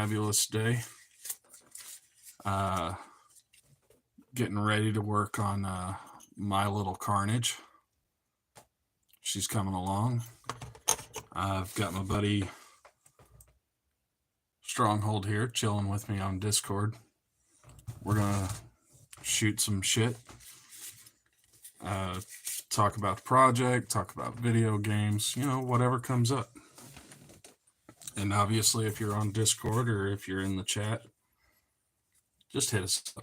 fabulous day. Getting ready to work on my little Carnage. She's coming along. I've got my buddy Stronghold here chilling with me on Discord. We're gonna shoot some shit, talk about the project, talk about video games, whatever comes up. And obviously, if you're on Discord or if you're in the chat, just hit us up.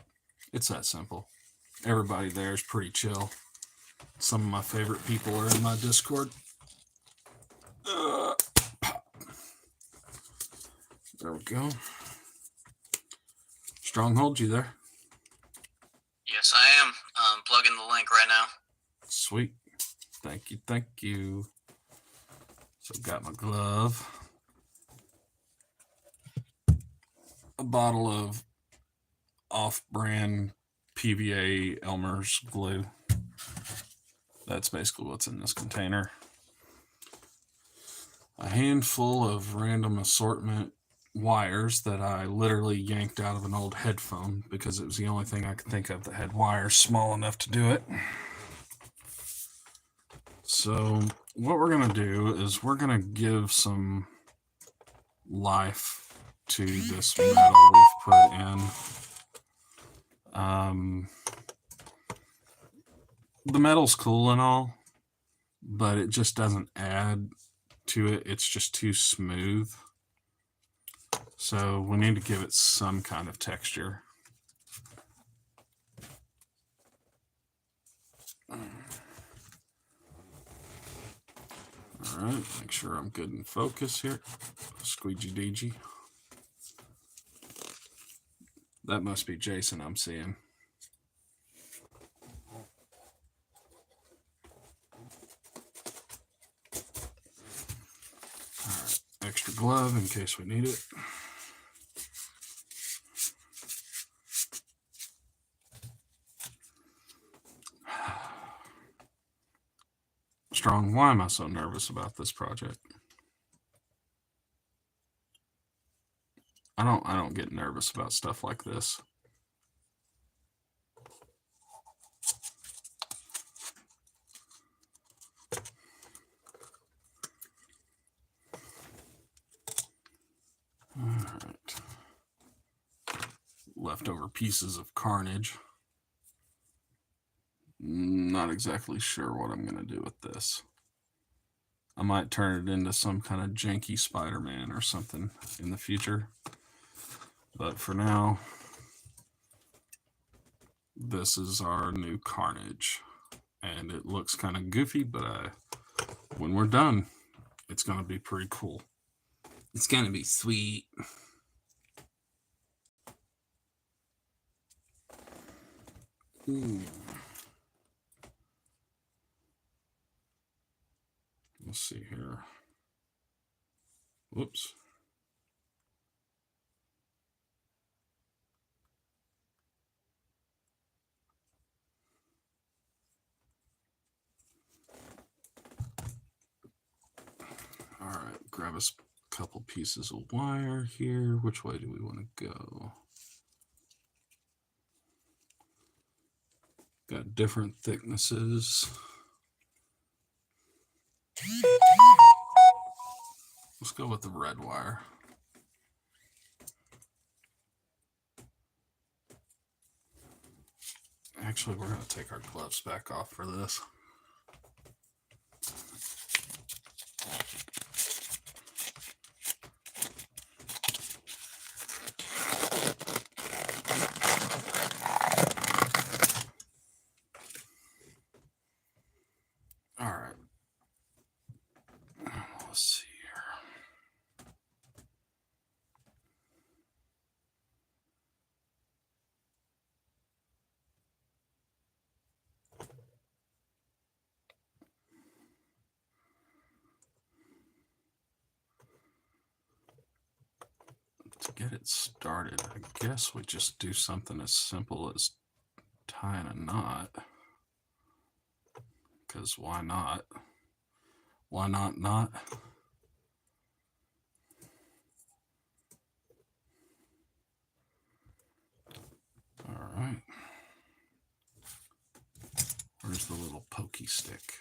It's that simple. Everybody there is pretty chill. Some of my favorite people are in my Discord. There we go. Stronghold, you there? Yes, I am. I'm plugging the link right now. Sweet. Thank you. So got my glove. A bottle of off-brand PVA Elmer's glue. That's basically what's in this container. A handful of random assortment wires that I literally yanked out of an old headphone because it was the only thing I could think of that had wires small enough to do it. So what we're going to do is we're going to give some life to this metal we've put in. The metal's cool and all, but it just doesn't add to it. It's just too smooth. So we need to give it some kind of texture. All right, make sure I'm good in focus here. Squeegee deegee. That must be Jason I'm seeing. All right, extra glove in case we need it. Strong, why am I so nervous about this project? I don't get nervous about stuff like this. All right. Leftover pieces of Carnage. Not exactly sure what I'm going to do with this. I might turn it into some kind of janky Spider-Man or something in the future. But for now, this is our new Carnage. And it looks kind of goofy, but when we're done, it's going to be pretty cool. It's going to be sweet. Ooh. Let's see here. Whoops. All right, grab a couple pieces of wire here. Which way do we want to go? Got different thicknesses. Let's go with the red wire. Actually, we're going to take our gloves back off for this. All right. Let's see here. To get it started, I guess we just do something as simple as tying a knot. Because why not? Why not? pokey stick.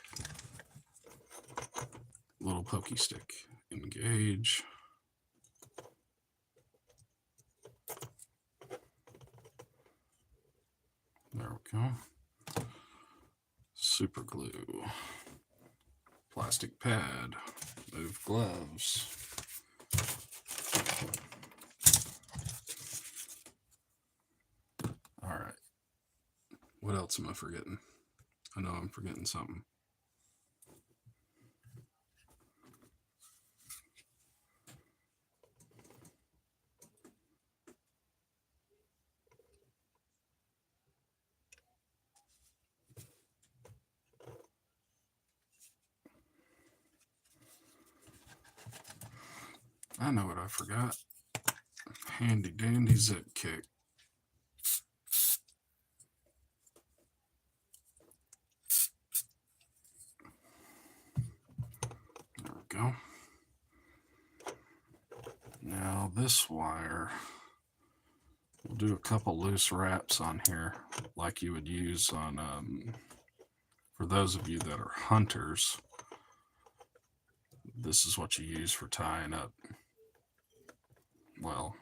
Little pokey stick. Engage. There we go. Super glue. Plastic pad. Move gloves. All right. What else am I forgetting? I know I'm forgetting something. I know what I forgot. Handy dandy zip kick. There we go. Now this wire, we'll do a couple loose wraps on here like you would use on, for those of you that are hunters, this is what you use for tying up, well,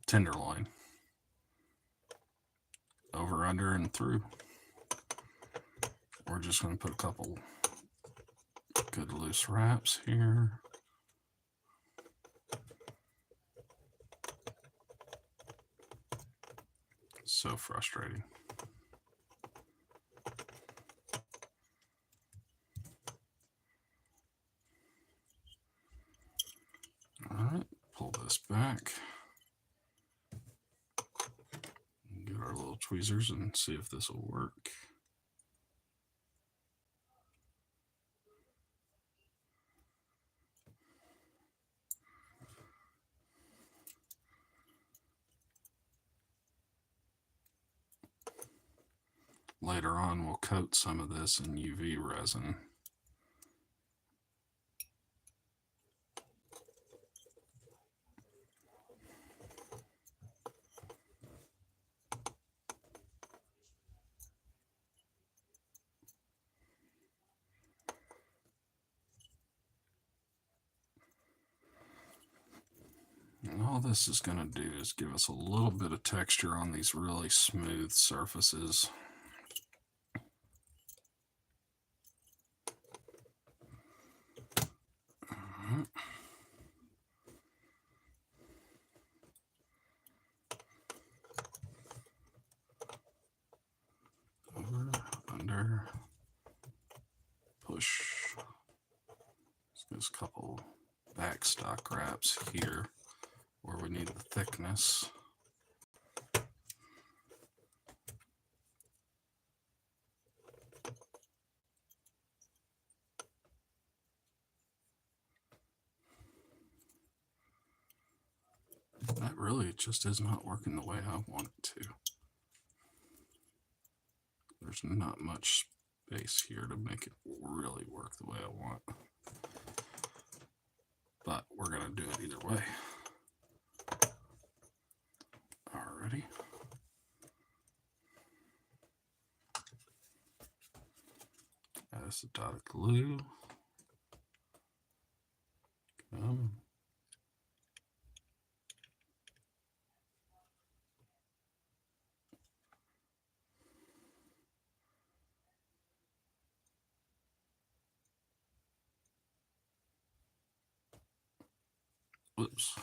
tenderloin. Over, under, and through. We're just going to put a couple good loose wraps here. So frustrating. All right, pull this back. Get our little tweezers and see if this will work. Later on, we'll coat some of this in UV resin. And all this is going to do is give us a little bit of texture on these really smooth surfaces. Over, under, push. There's a couple backstock wraps here where we need the thickness. That really just is not working the way I want it to. There's not much space here to make it really work the way I want. But we're going to do it either way. Alrighty. That's a dot of glue. Whoops.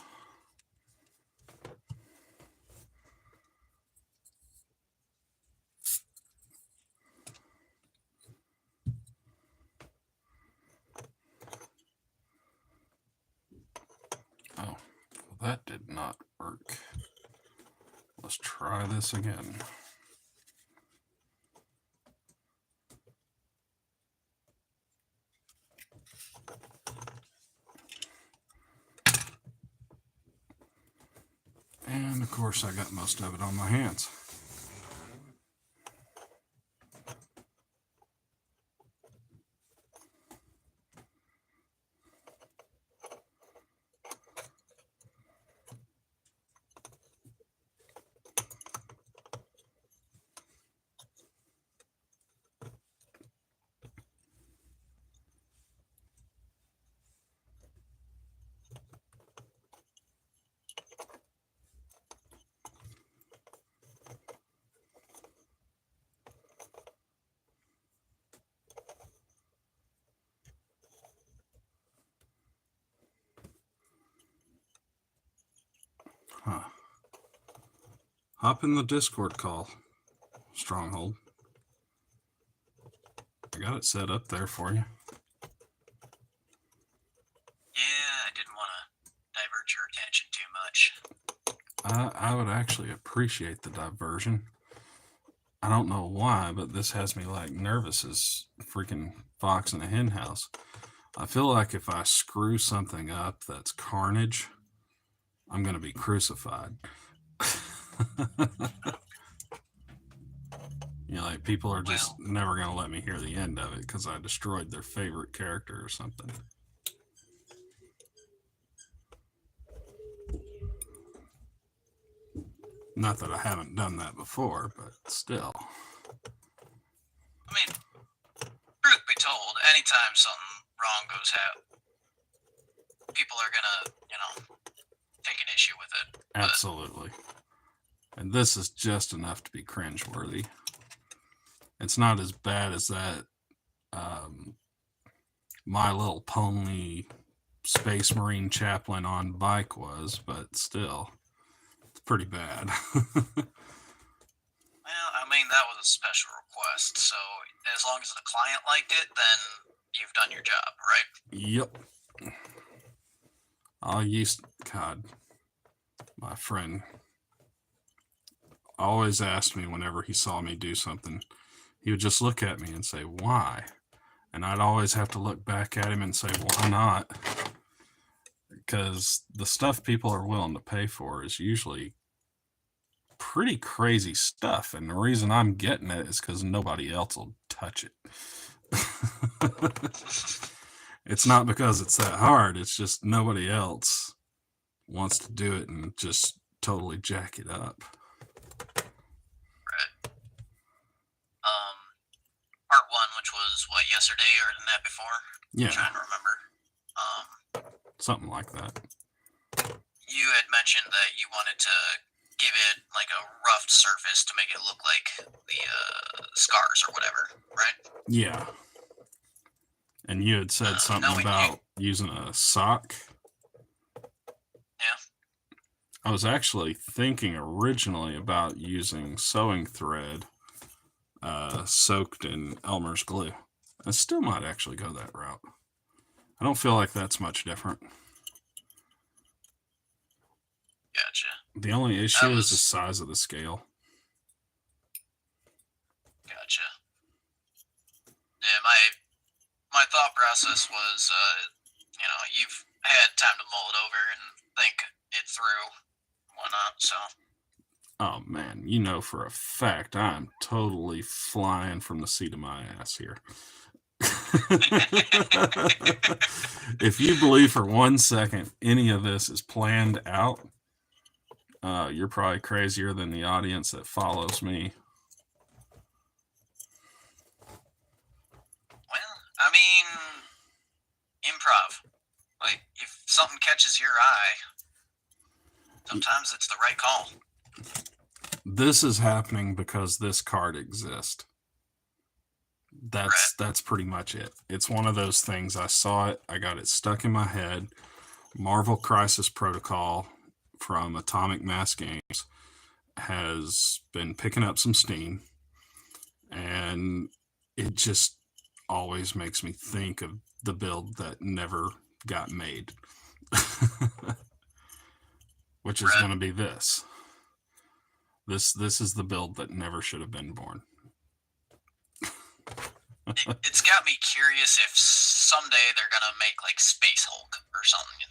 Oh, well, that did not work. Let's try this again. And of course, I got most of it on my hands. Hop in the Discord call, Stronghold. I got it set up there for you. Yeah, I didn't want to divert your attention too much. I would actually appreciate the diversion. I don't know why, but this has me like nervous as freaking fox in a hen house. I feel like if I screw something up that's Carnage, I'm going to be crucified. You know, like people are just never going to let me hear the end of it because I destroyed their favorite character or something. Not that I haven't done that before, but still. I mean, truth be told, anytime something wrong goes out, people are gonna, take an issue with it. Absolutely. And this is just enough to be cringeworthy. It's not as bad as that My Little Pony Space Marine chaplain on bike was, but still, it's pretty bad. Well, I mean, that was a special request, so as long as the client liked it, then you've done your job, right? Yep. God, my friend always asked me whenever he saw me do something, he would just look at me and say, why? And I'd always have to look back at him and say, why not? Because the stuff people are willing to pay for is usually pretty crazy stuff. And the reason I'm getting it is because nobody else will touch it. It's not because it's that hard. It's just nobody else wants to do it and just totally jack it up. Right. Part 1, which was, yesterday or the night before? Yeah. I'm trying to remember. Something like that. You had mentioned that you wanted to give it like a rough surface to make it look like the scars or whatever, right? Yeah. And you had said something about using a sock. Yeah. I was actually thinking originally about using sewing thread soaked in Elmer's glue. I still might actually go that route. I don't feel like that's much different. Gotcha. The only issue is the size of the scale. Gotcha. Yeah, my thought process was, you've had time to mull it over and think it through, whatnot, so. Oh man, you know for a fact I'm totally flying from the seat of my ass here. If you believe for 1 second any of this is planned out, you're probably crazier than the audience that follows me. Well, I mean, improv. Like, if something catches your eye, sometimes it's the right call. This is happening because this card exists. That's pretty much it. It's one of those things. I saw it. I got it stuck in my head. Marvel Crisis Protocol from Atomic Mass Games has been picking up some steam, and it just always makes me think of the build that never got made, which is going to be this. This is the build that never should have been born. It's got me curious if someday they're gonna make like Space Hulk or something,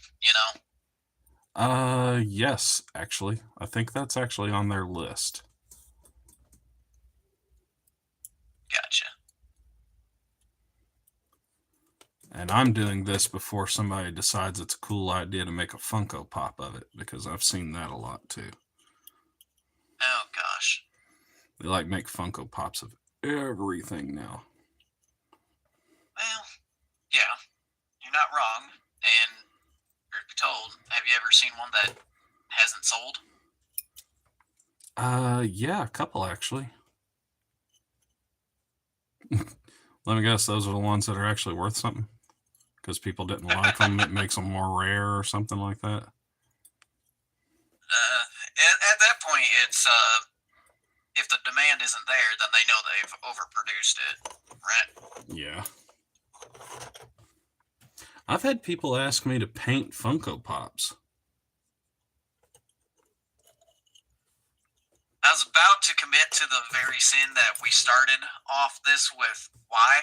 Yes, actually. I think that's actually on their list. Gotcha. And I'm doing this before somebody decides it's a cool idea to make a Funko Pop of it, because I've seen that a lot too. Oh gosh. They like make Funko Pops of everything now. Well, yeah, you're not wrong. And truth be told, have you ever seen one that hasn't sold? Yeah, a couple actually. Let me guess, those are the ones that are actually worth something? Because people didn't like them, it makes them more rare or something like that? At that point, it's if the demand isn't there, then they know they've overproduced it, right? Yeah. I've had people ask me to paint Funko Pops. I was about to commit to the very sin that we started off this with. Why?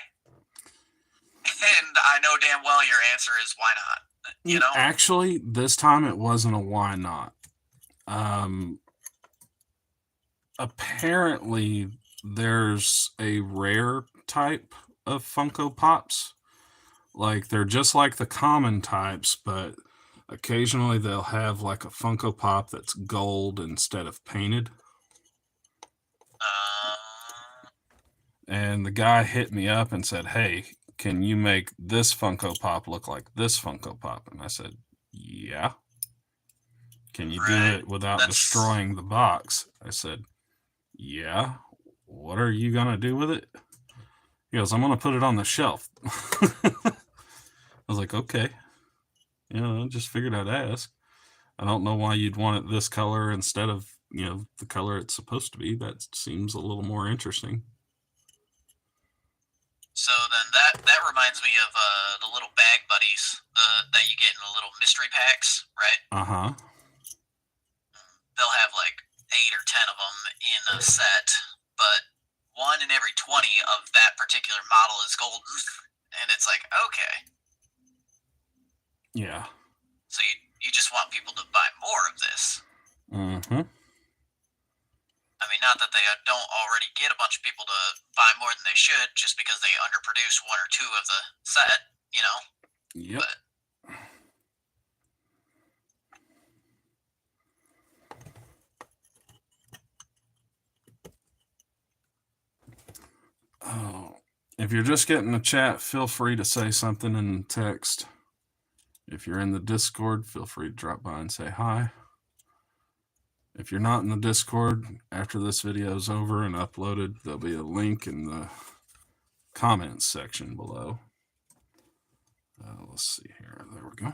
And I know damn well your answer is why not. You know? Actually, this time it wasn't a why not. Apparently, there's a rare type of Funko Pops. Like, they're just like the common types, but occasionally they'll have like a Funko Pop that's gold instead of painted. And the guy hit me up and said, hey, can you make this Funko Pop look like this Funko Pop? And I said, yeah. Can you do it without destroying the box? I said, yeah. What are you going to do with it? He goes, I'm going to put it on the shelf. I was like, okay. You know, just figured I'd ask. I don't know why you'd want it this color instead of, you know, the color it's supposed to be. That seems a little more interesting. So then that reminds me of the little bag buddies that you get in the little mystery packs, right? Uh-huh. They'll have like 8 or 10 of them in a set, but 1 in every 20 of that particular model is golden, and it's like, okay. Yeah. So you just want people to buy more of this. Mm-hmm. I mean, not that they don't already get a bunch of people to buy more than they should just because they underproduce 1 or 2 of the set, you know? Yep. But oh, if you're just getting the chat, feel free to say something in text. If you're in the Discord, feel free to drop by and say hi. If you're not in the Discord, after this video is over and uploaded, there'll be a link in the comments section below. Let's see here. There we go.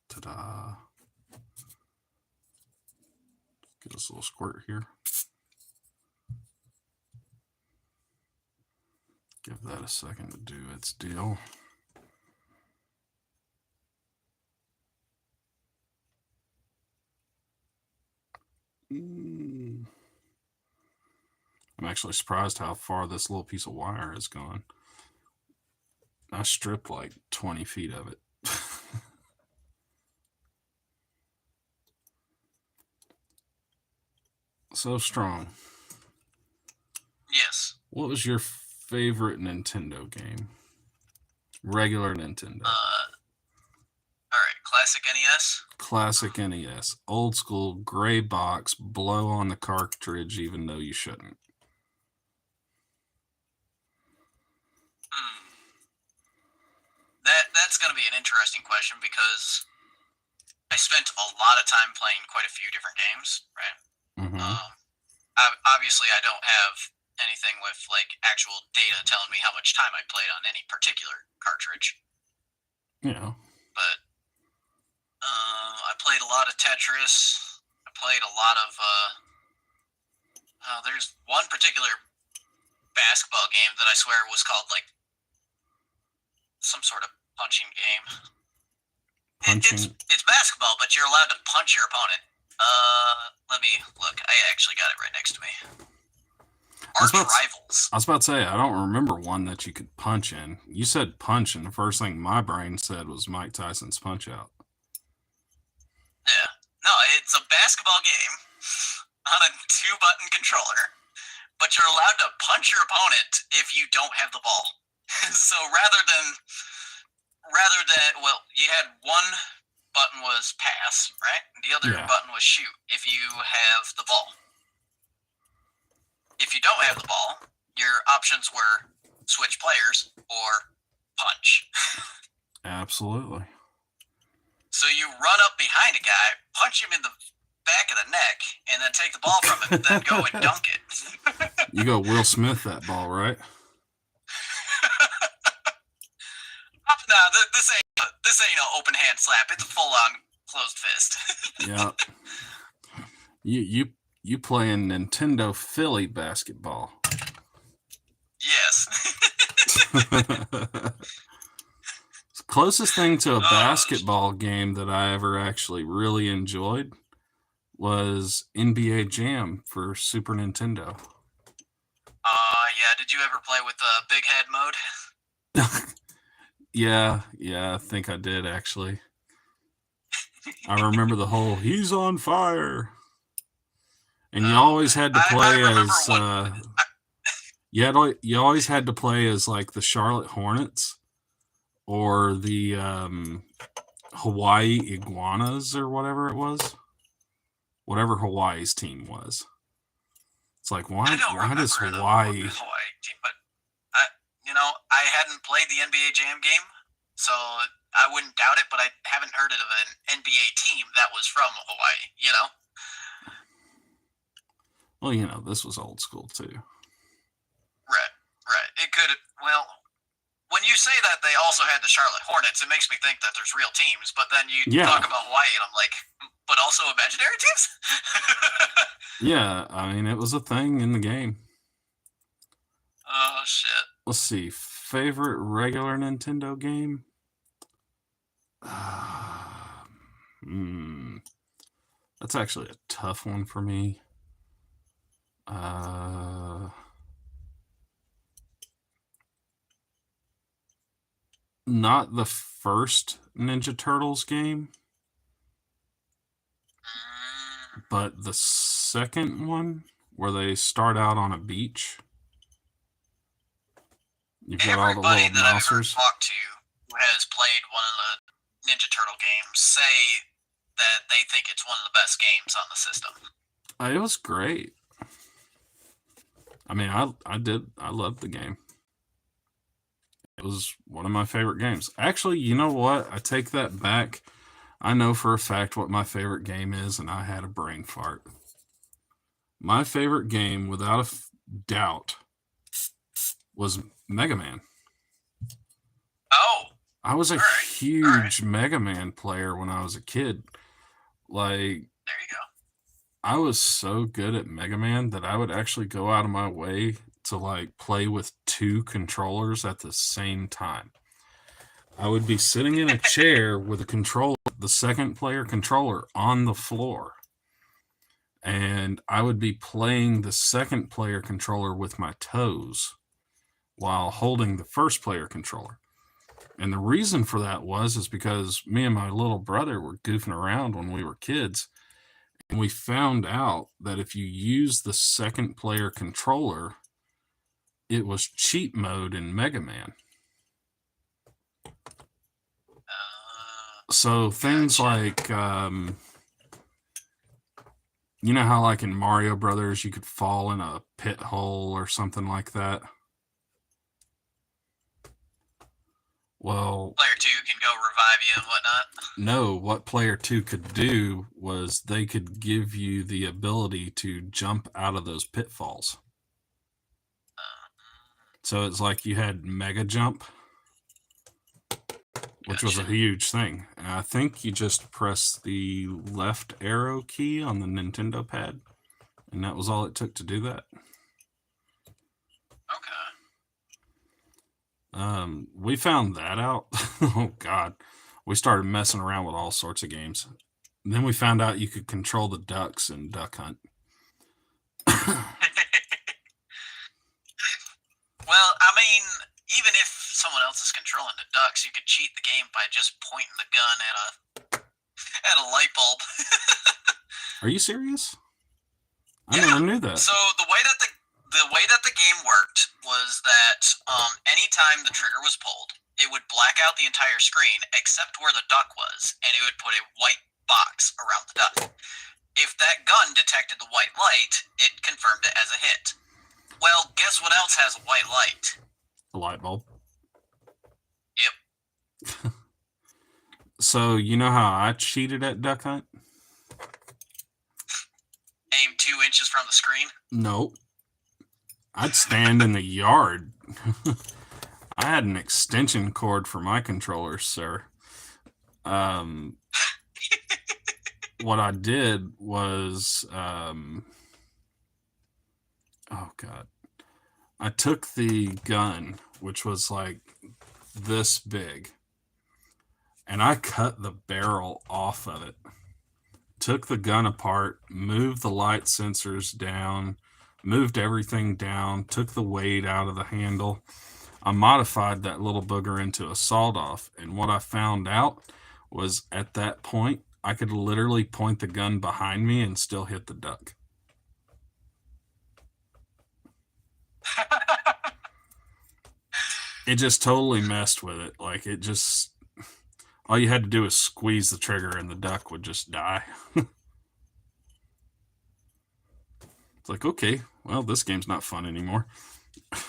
Ta-da. Get this little squirt here. Give that a second to do its deal. I'm actually surprised how far this little piece of wire has gone. I stripped like 20 feet of it. So strong. yes. What was your favorite Nintendo game? Regular Nintendo. Alright, classic NES? Classic NES. Old school, gray box, blow on the cartridge even though you shouldn't. That's going to be an interesting question because I spent a lot of time playing quite a few different games, right? Mm-hmm. Obviously, I don't have anything with like actual data telling me how much time I played on any particular cartridge. Yeah. But I played a lot of Tetris. I played a lot of. There's one particular basketball game that I swear was called like some sort of punching game. It's basketball, but you're allowed to punch your opponent. Let me look. I actually got it right next to me. Arch Rivals. I was about to say, I don't remember one that you could punch in. You said punch, and the first thing my brain said was Mike Tyson's Punch Out. Yeah. No, it's a basketball game on a 2-button controller, but you're allowed to punch your opponent if you don't have the ball. So rather than, well, you had one button was pass, right? The other button was shoot if you have the ball. If you don't have the ball, your options were switch players or punch. Absolutely. So you run up behind a guy, punch him in the back of the neck, and then take the ball from him, and then go and dunk it. You go Will Smith that ball, right? this ain't no open hand slap. It's a full on closed fist. Yeah. You playing Nintendo Philly basketball. Yes. Closest thing to a basketball game that I ever actually really enjoyed was NBA Jam for Super Nintendo. Yeah. Did you ever play with big head mode? Yeah, I think I did actually. I remember the whole "he's on fire," and you always had to play you always had to play as like the Charlotte Hornets or the Hawaii Iguanas or whatever it was, whatever Hawaii's team was. It's like why does Hawaii? Hawaii team, but I hadn't played the NBA Jam game, so I wouldn't doubt it. But I haven't heard of an NBA team that was from Hawaii. Well, this was old school too. Right. It could. Well, when you say that they also had the Charlotte Hornets, it makes me think that there's real teams. But then you talk about Hawaii, and I'm like, but also imaginary teams. Yeah, I mean it was a thing in the game. Oh shit. Let's see. Favorite regular Nintendo game? That's actually a tough one for me. Not the first Ninja Turtles game, but the second one where they start out on a beach. You've got all the little Everybody that I've ever mousers. talked to who has played one of the Ninja Turtle games say that they think it's one of the best games on the system. It was great. I mean, I loved the game. It was one of my favorite games. Actually, you know what? I take that back. I know for a fact what my favorite game is, and I had a brain fart. My favorite game, without a doubt, was Mega Man. Oh. I was a huge Mega Man player when I was a kid. Like, there you go. I was so good at Mega Man that I would actually go out of my way to like play with two controllers at the same time. I would be sitting in a chair with a controller, the second player controller on the floor. And I would be playing the second player controller with my toes while holding the first player controller. And the reason for that is because me and my little brother were goofing around when we were kids. And we found out that if you use the second player controller, it was cheat mode in Mega Man. So things like, you know how like in Mario Brothers, you could fall in a pit hole or something like that? Well, player 2 can go revive you and whatnot. No, what player 2 could do was they could give you the ability to jump out of those pitfalls. So it's like you had Mega Jump, which was a huge thing. And I think you just press the left arrow key on the Nintendo pad, and that was all it took to do that. Okay. We found that out. Oh, God. We started messing around with all sorts of games. And then we found out you could control the ducks in Duck Hunt. Well, I mean, even if someone else is controlling the ducks, you could cheat the game by just pointing the gun at a light bulb. Are you serious? I never knew that. So the way that the game worked was that anytime the trigger was pulled, it would black out the entire screen except where the duck was, and it would put a white box around the duck. If that gun detected the white light, it confirmed it as a hit. Well, guess what else has a white light? A light bulb. Yep. So you know how I cheated at Duck Hunt? Aim 2 inches from the screen? Nope. I'd stand in the yard. I had an extension cord for my controller, sir. what I did was, oh God, I took the gun, which was like this big, and I cut the barrel off of it. Took the gun apart, moved the light sensors down, moved everything down, took the weight out of the handle. I modified that little booger into a sawed-off, and what I found out was at that point, I could literally point the gun behind me and still hit the duck. It just totally messed with it. Like, it just... all you had to do was squeeze the trigger and the duck would just die. It's like, okay, well, this game's not fun anymore. But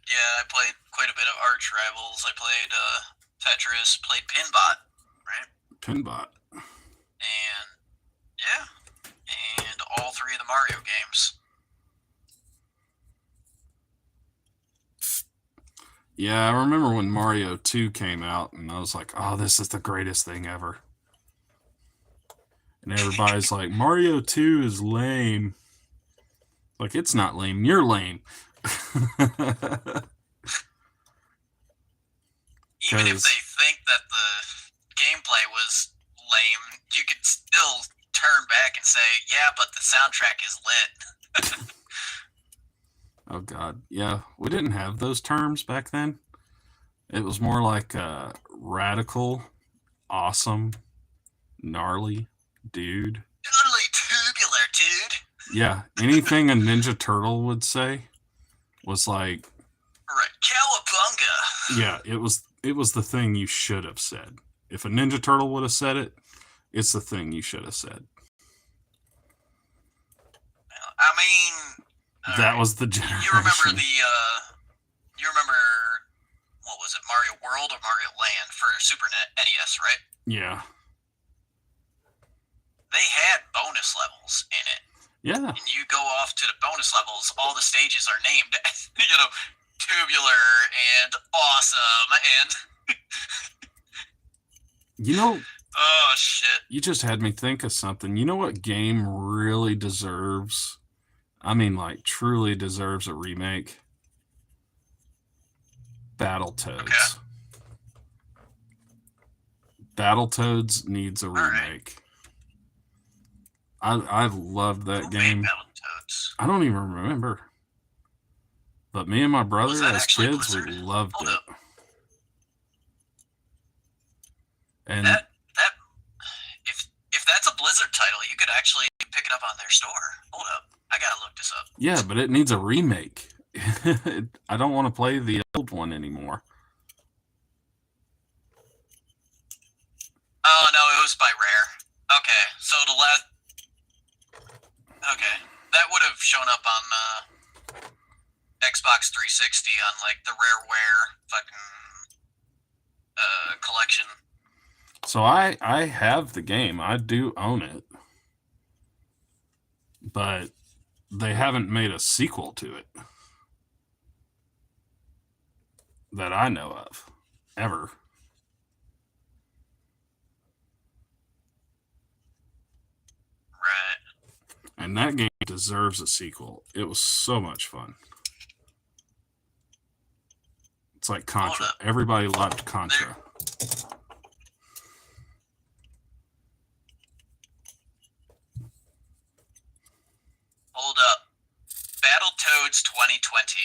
yeah, I played quite a bit of Arch Rivals. I played Tetris, played Pinbot, right? Pinbot. And yeah, and all three of the Mario games. Yeah, I remember when Mario 2 came out, and I was like, oh, this is the greatest thing ever. And everybody's like, Mario 2 is lame. Like, it's not lame. You're lame. Even if they think that the gameplay was lame, you could still turn back and say, yeah, but the soundtrack is lit. Oh, God. Yeah, we didn't have those terms back then. It was more like radical, awesome, gnarly, dude. Totally tubular, dude. Yeah, anything a Ninja Turtle would say was like... right, cowabunga. Yeah, it was the thing you should have said. If a Ninja Turtle would have said it, it's the thing you should have said. I mean... that was the generation. You remember what was it, Mario World or Mario Land for Super NES, right? Yeah. They had bonus levels in it. Yeah. And you go off to the bonus levels, all the stages are named, tubular and awesome and... oh, shit. You just had me think of something. You know what game really deserves... I mean, like, truly deserves a remake? Battletoads. Okay. Battletoads needs a remake. Right. I loved that game. Battletoads? I don't even remember. But me and my brother as kids, Blizzard? We loved it. And if that's a Blizzard title, you could actually pick it up on their store. Hold up. I gotta look this up. Yeah, but it needs a remake. I don't want to play the old one anymore. Oh, no, it was by Rare. Okay, so okay, that would have shown up on Xbox 360 on, like, the Rareware fucking collection. So I have the game. I do own it. But they haven't made a sequel to it that I know of, ever. Right. And that game deserves a sequel. It was so much fun. It's like Contra. Everybody loved Contra. Hold up. Battletoads 2020.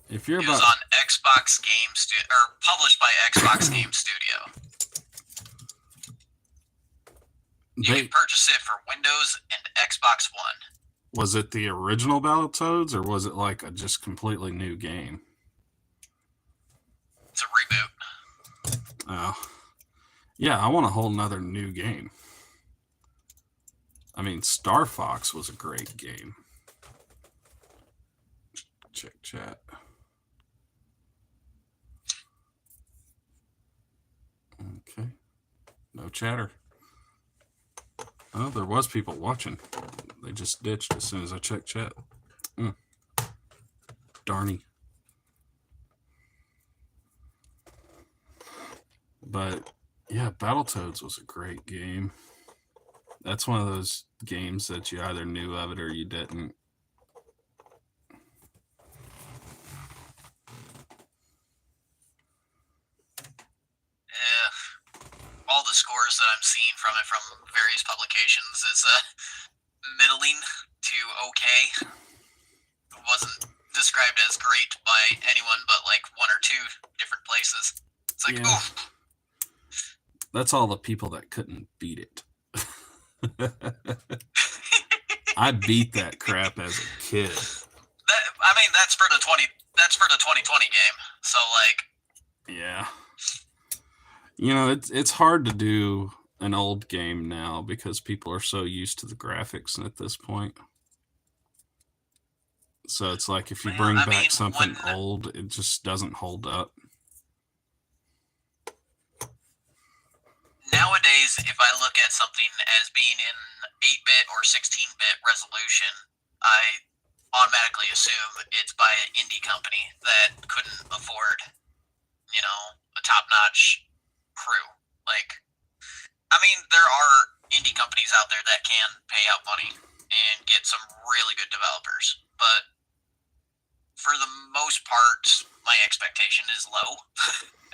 If you're it was on Xbox Game Studio, or published by Xbox Game Studio. You can purchase it for Windows and Xbox One. Was it the original Battletoads, or was it like a just completely new game? It's a reboot. Oh. Yeah, I want a whole nother new game. I mean, Star Fox was a great game. Check chat. Okay. No chatter. Oh, there was people watching. They just ditched as soon as I checked chat. Darny. But yeah, Battletoads was a great game. That's one of those games that you either knew of it or you didn't. All the scores that I'm seeing from it from various publications is middling to okay. It wasn't described as great by anyone but like one or two different places. It's like, Yeah. oof. That's all the people that couldn't beat it. I beat that crap as a kid. That's for the 2020 game. So like, yeah. You know, it's hard to do an old game now because people are so used to the graphics at this point. So it's like if you bring back something old, it just doesn't hold up. Nowadays, if I look at something as being in 8-bit or 16-bit resolution, I automatically assume it's by an indie company that couldn't afford, a top-notch crew. Like, I mean, there are indie companies out there that can pay out money and get some really good developers, but for the most part, my expectation is low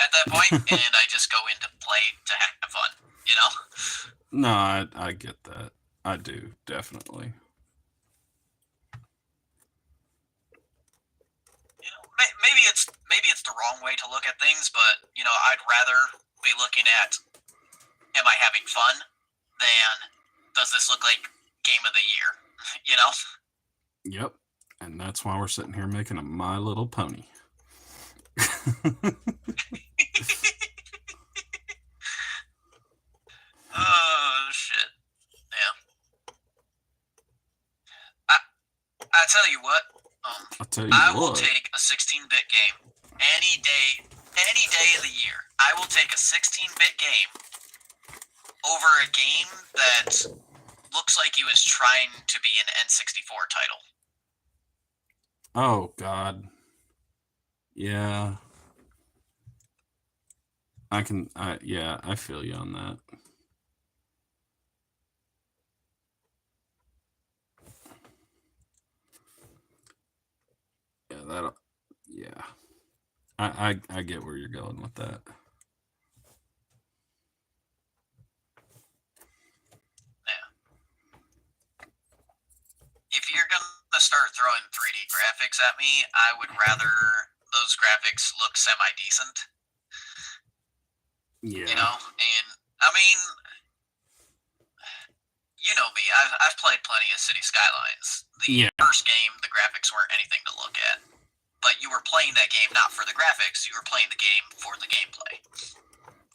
at that point, and I just go into play to have fun, No, I get that. I do, definitely. Maybe it's the wrong way to look at things, but I'd rather be looking at, am I having fun, than does this look like game of the year? Yep, and that's why we're sitting here making a My Little Pony. Oh shit! Yeah. I tell you what. I will take a 16-bit game any day of the year. I will take a 16-bit game over a game that looks like he was trying to be an N64 title. Oh God. Yeah. I feel you on that. Yeah, I get where you're going with that. Yeah. If you're gonna start throwing 3D graphics at me, I would rather those graphics look semi-decent. Yeah. And I mean, you know me, I've played plenty of City Skylines. The first game, the graphics weren't anything to look at. But you were playing that game not for the graphics, you were playing the game for the gameplay.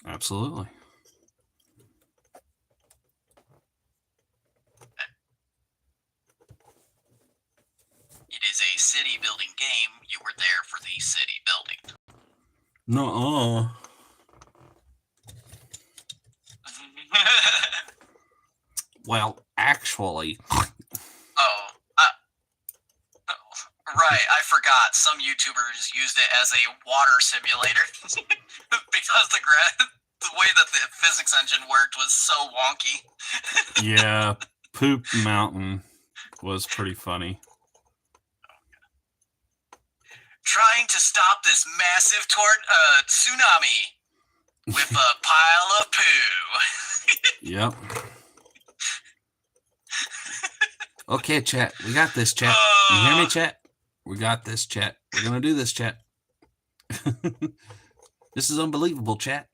Absolutely. It is a city building game. You were there for the city building. No. Well, actually. Right, I forgot. Some YouTubers used it as a water simulator because the way that the physics engine worked was so wonky. Yeah, Poop Mountain was pretty funny. Trying to stop this massive tsunami with a pile of poo. Yep. Okay, chat. We got this, chat. You hear me, chat? We got this, chat. We're going to do this, chat. This is unbelievable, chat.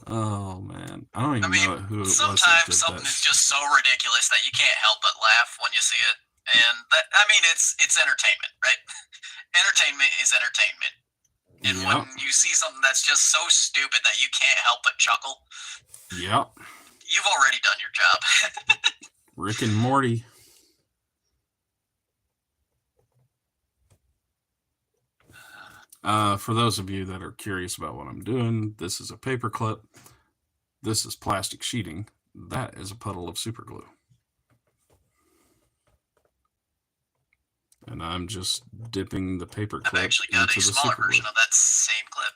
Oh, man. I don't even know who it was. Sometimes something is just so ridiculous that you can't help but laugh when you see it. And it's entertainment, right? Entertainment is entertainment. And when you see something that's just so stupid that you can't help but chuckle, yep, you've already done your job. Rick and Morty. For those of you that are curious about what I'm doing, this is a paperclip this is plastic sheeting. That is a puddle of super glue. And I'm just dipping the paper clip I've actually got into a the smaller super glue. version of that same clip.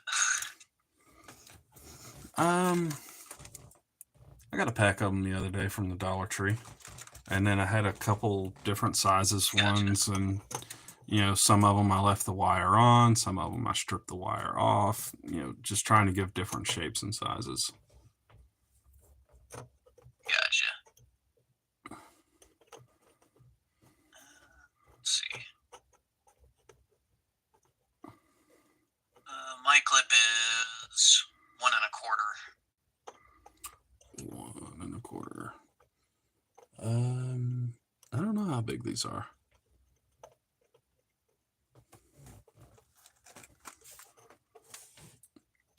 I got a pack of them the other day from the Dollar Tree. And then I had a couple different sizes ones, and some of them I left the wire on, some of them I stripped the wire off, just trying to give different shapes and sizes. Gotcha. Let's see. My clip is 1 1.25. I don't know how big these are.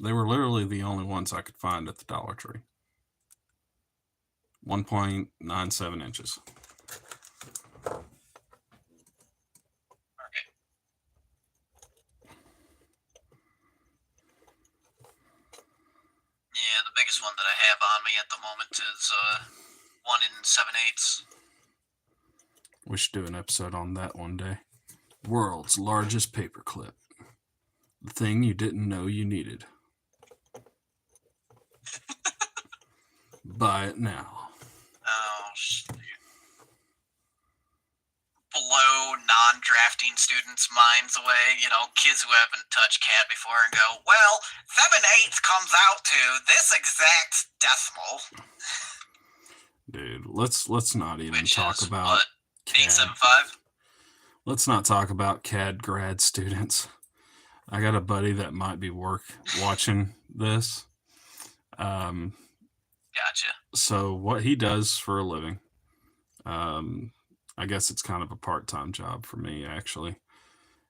They were literally the only ones I could find at the Dollar Tree. 1.97 inches. Okay. Yeah, the biggest one that I have on me at the moment is 1 7/8. We should do an episode on that one day. World's largest paperclip. The thing you didn't know you needed. Buy it now. Oh, shoot. Blow non-drafting students' minds away. Kids who haven't touched CAD before and go, well, 7/8 comes out to this exact decimal. Dude, let's not even talk about what? 875? Let's not talk about CAD grad students. I got a buddy that might be watching this. Gotcha. So what he does for a living, I guess it's kind of a part-time job for me, actually,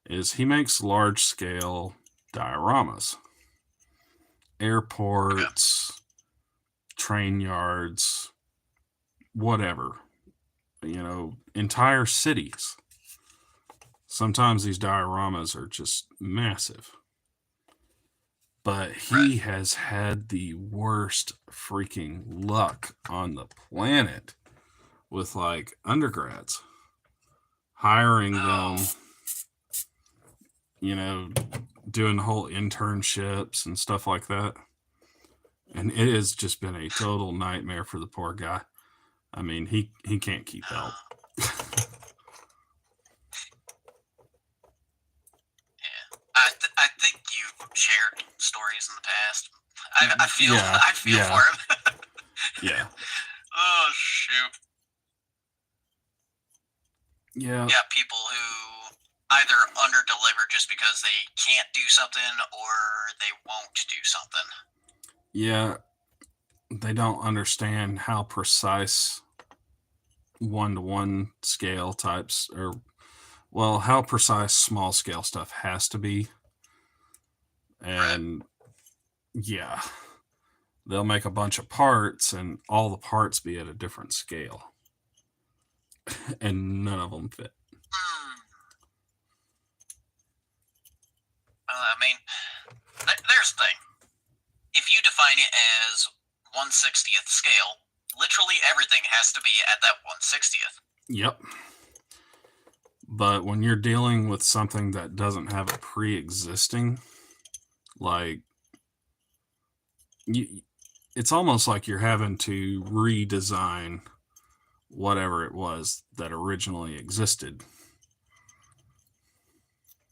is he makes large-scale dioramas. Airports, train yards, whatever. Entire cities. Sometimes these dioramas are just massive. But he has had the worst freaking luck on the planet with undergrads, hiring them, doing the whole internships and stuff like that. And it has just been a total nightmare for the poor guy. I mean, he can't keep help. I think you've shared stories in the past. I feel for him. Yeah. Oh, shoot. Yeah. Yeah, people who either under-deliver just because they can't do something or they won't do something. Yeah. They don't understand how precise one-to-one scale types how precise small scale stuff has to be. And yeah, they'll make a bunch of parts and all the parts be at a different scale. And none of them fit. I mean, there's the thing. If you define it as 1/60th scale, literally everything has to be at that 1/60th. Yep. But when you're dealing with something that doesn't have a pre-existing, it's almost like you're having to redesign whatever it was that originally existed.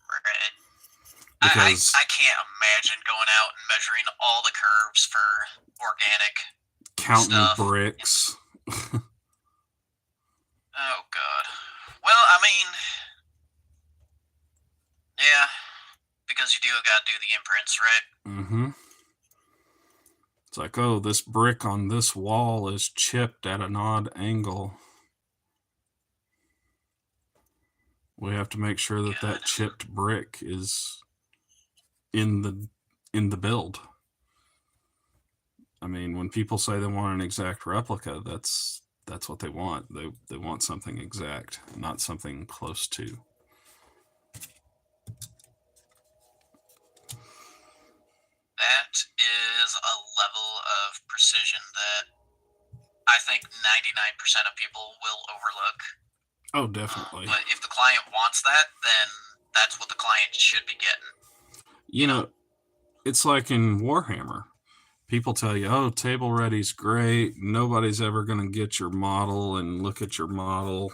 Right. Because I can't imagine going out and measuring all the curves for organic counting stuff. Bricks. Oh, God. Well, I mean, yeah, because you do got to do the imprints, right? Mm-hmm. It's like, oh, this brick on this wall is chipped at an odd angle. We have to make sure that that chipped brick is in the build. I mean, when people say they want an exact replica, that's what they want. They want something exact, not something close to. That that is a level of precision that I think 99% of people will overlook. Oh, definitely. But if the client wants that, then that's what the client should be getting. You know, it's like in Warhammer. People tell you, oh, table ready's great. Nobody's ever going to get your model and look at your model,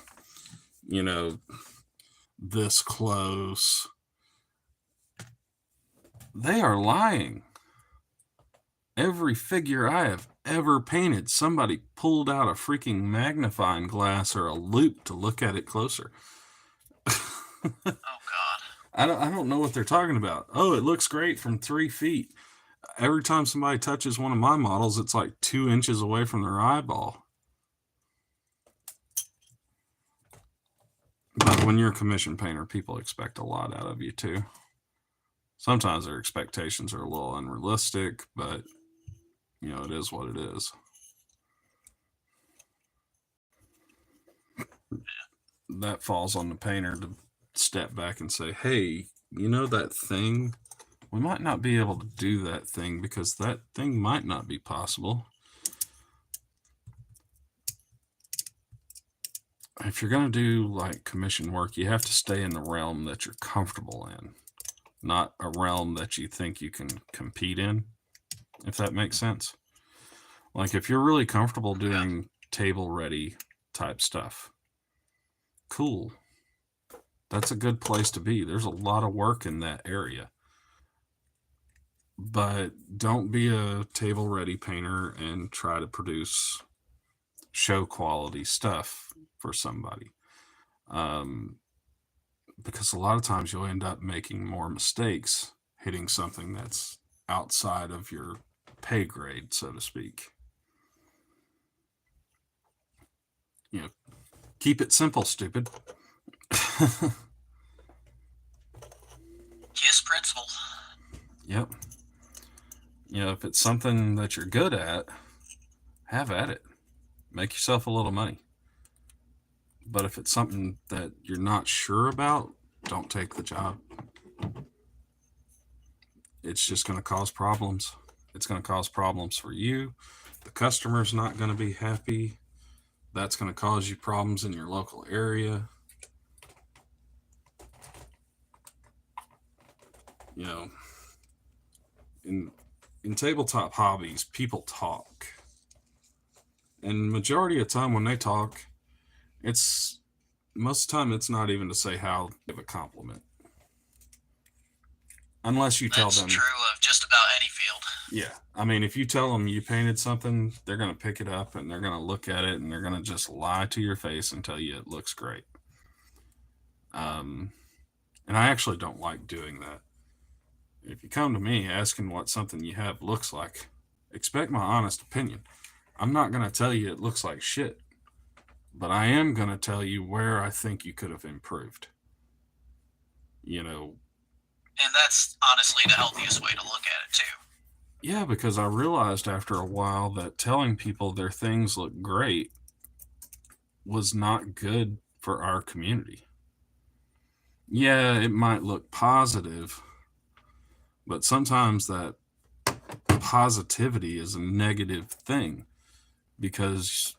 this close. They are lying. Every figure I have ever painted, somebody pulled out a freaking magnifying glass or a loupe to look at it closer. Oh, God. I don't know what they're talking about. Oh, it looks great from 3 feet. Every time somebody touches one of my models, it's like 2 inches away from their eyeball. But when you're a commission painter, people expect a lot out of you too. Sometimes their expectations are a little unrealistic, but it is what it is. That falls on the painter to step back and say, hey, that thing, we might not be able to do that thing because that thing might not be possible. If you're going to do like commission work, you have to stay in the realm that you're comfortable in, not a realm that you think you can compete in, if that makes sense. Like if you're really comfortable doing table ready type stuff, cool. That's a good place to be. There's a lot of work in that area. But don't be a table ready painter and try to produce show quality stuff for somebody. Because a lot of times you'll end up making more mistakes hitting something that's outside of your pay grade, so to speak. Keep it simple, stupid. Kiss principle. Yep. If it's something that you're good at, have at it. Make yourself a little money. But if it's something that you're not sure about, don't take the job. It's just going to cause problems. It's going to cause problems for you. The customer's not going to be happy. That's going to cause you problems in your local area. In tabletop hobbies, people talk. And majority of the time when they talk, most of the time it's not even to say how to give a compliment. Unless you tell them. That's true of just about any field. Yeah. I mean, if you tell them you painted something, they're going to pick it up and they're going to look at it and they're going to just lie to your face and tell you it looks great. And I actually don't like doing that. If you come to me asking what something you have looks like, expect my honest opinion. I'm not going to tell you it looks like shit, but I am going to tell you where I think you could have improved. And that's honestly the healthiest way to look at it too. Yeah, because I realized after a while that telling people their things look great was not good for our community. Yeah, it might look positive, but sometimes that positivity is a negative thing because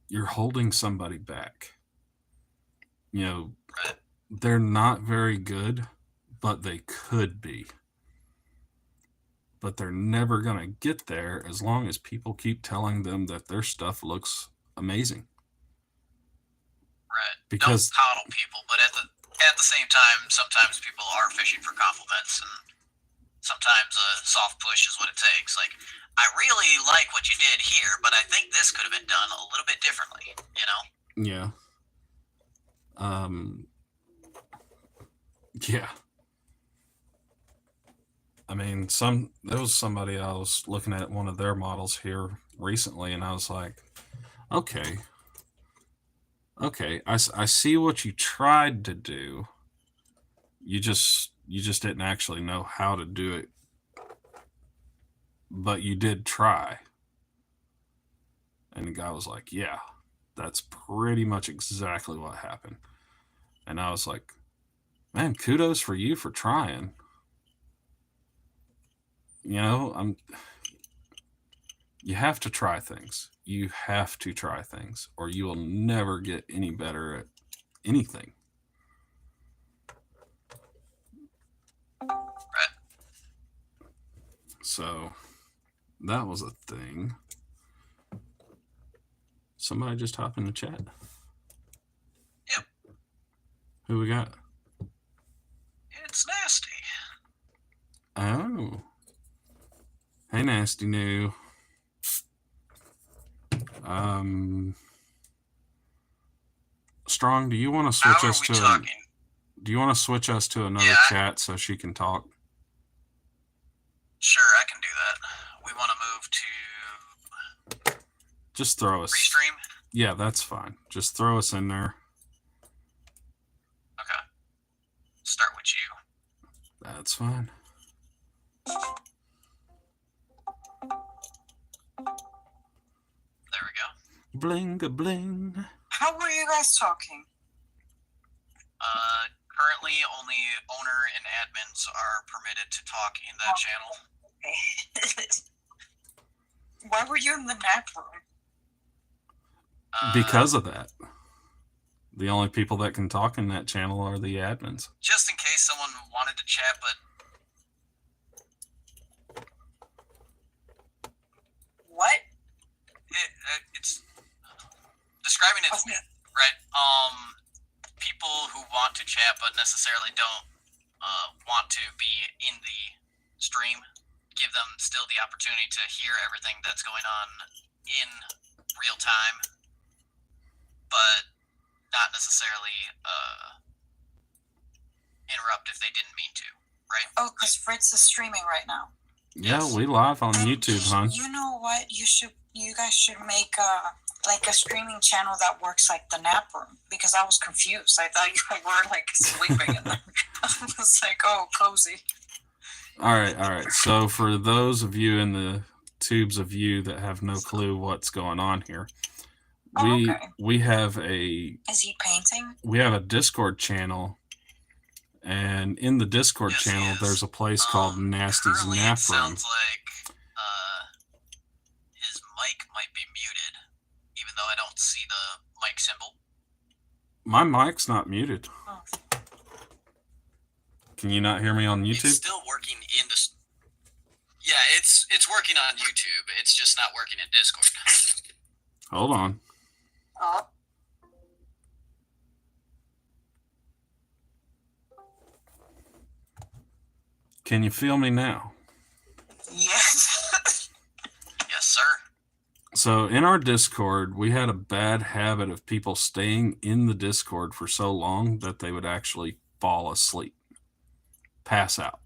you're holding somebody back. They're not very good, but they could be. But they're never going to get there as long as people keep telling them that their stuff looks amazing. Right. Because don't coddle people, but at the same time, sometimes people are fishing for compliments, and sometimes a soft push is what it takes. Like, I really like what you did here, but I think this could have been done a little bit differently, Yeah. Yeah. I mean, there was somebody I was looking at one of their models here recently, and I was like, okay, I see what you tried to do. You just didn't actually know how to do it, but you did try. And the guy was like, yeah, that's pretty much exactly what happened. And I was like, man, kudos for you for trying. You know, you have to try things. You have to try things, or you will never get any better at anything. Right. So that was a thing. Somebody just hop in the chat. Yep. Who we got? It's Nasty. Oh. Hey, Nasty New. Strong, do you want to switch us to do you want to switch us to another chat so she can talk? Sure, I can do that. We want to move to just throw us restream? Yeah, that's fine. Just throw us in there. Okay. Start with you. That's fine. There we go. Bling-a-bling. How were you guys talking? Currently, only owner and admins are permitted to talk in that channel. Why were you in the nap room? Because of that. The only people that can talk in that channel are the admins. Just in case someone wanted to chat, but... What? It's... Describing it, right? People who want to chat but necessarily don't want to be in the stream, give them still the opportunity to hear everything that's going on in real time, but not necessarily interrupt if they didn't mean to, right? Oh, because Fritz is streaming right now. Yeah, we live on YouTube, hon. You know what? You guys should make a streaming channel that works like the nap room, because I was confused. I thought you were like sleeping in there. I was like, oh, cozy. All right. So for those of you in the tubes of you that have no clue what's going on here, we have a... Is he painting? We have a Discord channel, and in the Discord channel, there's a place called Nasty's Nap Room. Sounds like his mic might be muted, even though I don't see the mic symbol. My mic's not muted. Oh. Can you not hear me on YouTube? It's still working in the... Yeah, it's working on YouTube. It's just not working in Discord. Hold on. Oh. Can you feel me now? Yes. Yes, sir. So in our Discord, we had a bad habit of people staying in the Discord for so long that they would actually fall asleep, pass out.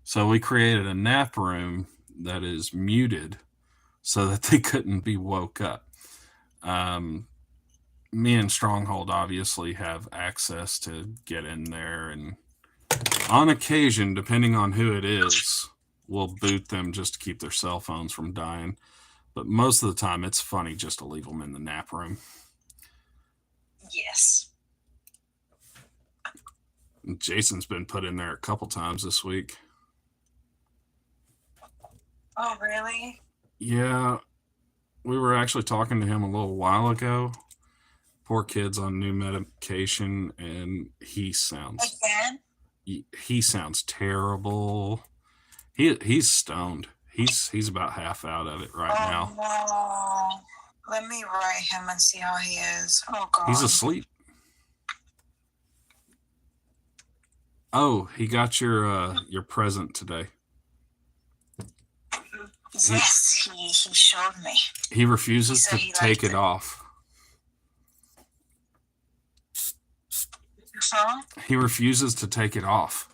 So we created a nap room that is muted so that they couldn't be woke up. Me and Stronghold obviously have access to get in there, and on occasion, depending on who it is, we'll boot them just to keep their cell phones from dying. But most of the time, it's funny just to leave them in the nap room. Yes. Jason's been put in there a couple times this week. Oh, really? Yeah. We were actually talking to him a little while ago. Poor kid's on new medication, and he sounds... Again? He sounds terrible. He's stoned. He's about half out of it right now. No. Let me write him and see how he is. Oh, God. He's asleep. Oh, he got your present today. Yes, he showed me. He refuses to take it off. Huh? He refuses to take it off.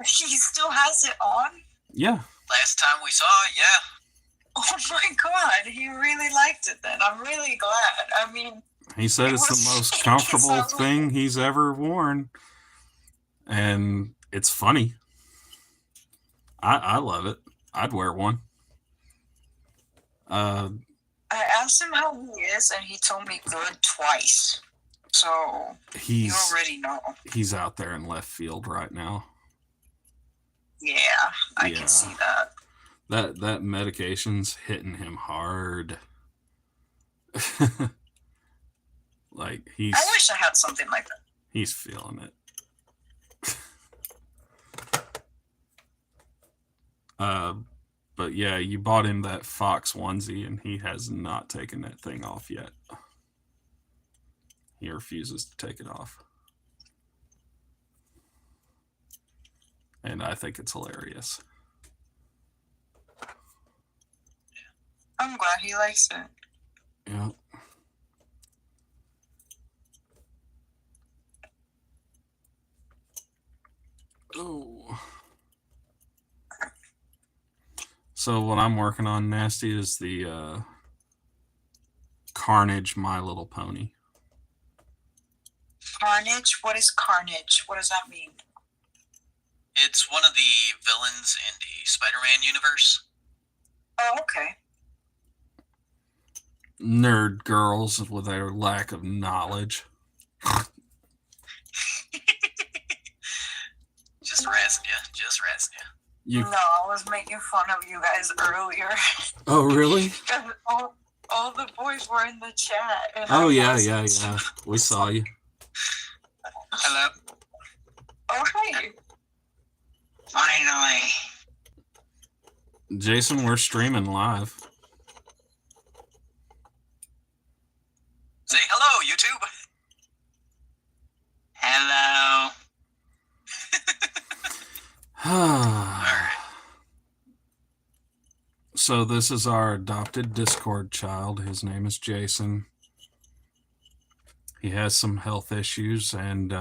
He still has it on? Yeah. Last time we saw it, yeah. Oh my God, he really liked it then. I'm really glad. I mean... He said it's the most comfortable thing he's ever worn. And it's funny. I love it. I'd wear one. I asked him how he is, and he told me good twice. So, you already know. He's out there in left field right now. Yeah, I Yeah. can see that. That medication's hitting him hard. Like I wish I had something like that. he's feeling it. But yeah, you bought him that Fox onesie, and he has not taken that thing off yet. He refuses to take it off. And I think it's hilarious. I'm glad he likes it. Yeah. Oh. So what I'm working on, Nasty, is the Carnage My Little Pony. Carnage? What is Carnage? What does that mean? It's one of the villains in the Spider-Man universe. Oh, okay. Nerd girls with their lack of knowledge. Just razzing you. No, I was making fun of you guys earlier. Oh, really? all the boys were in the chat. And Oh, I yeah. wasn't. We saw you. Hello. Oh, hey. Finally. Jason, we're streaming live. Say hello, YouTube. Hello. So this is our adopted Discord child. His name is Jason. He has some health issues and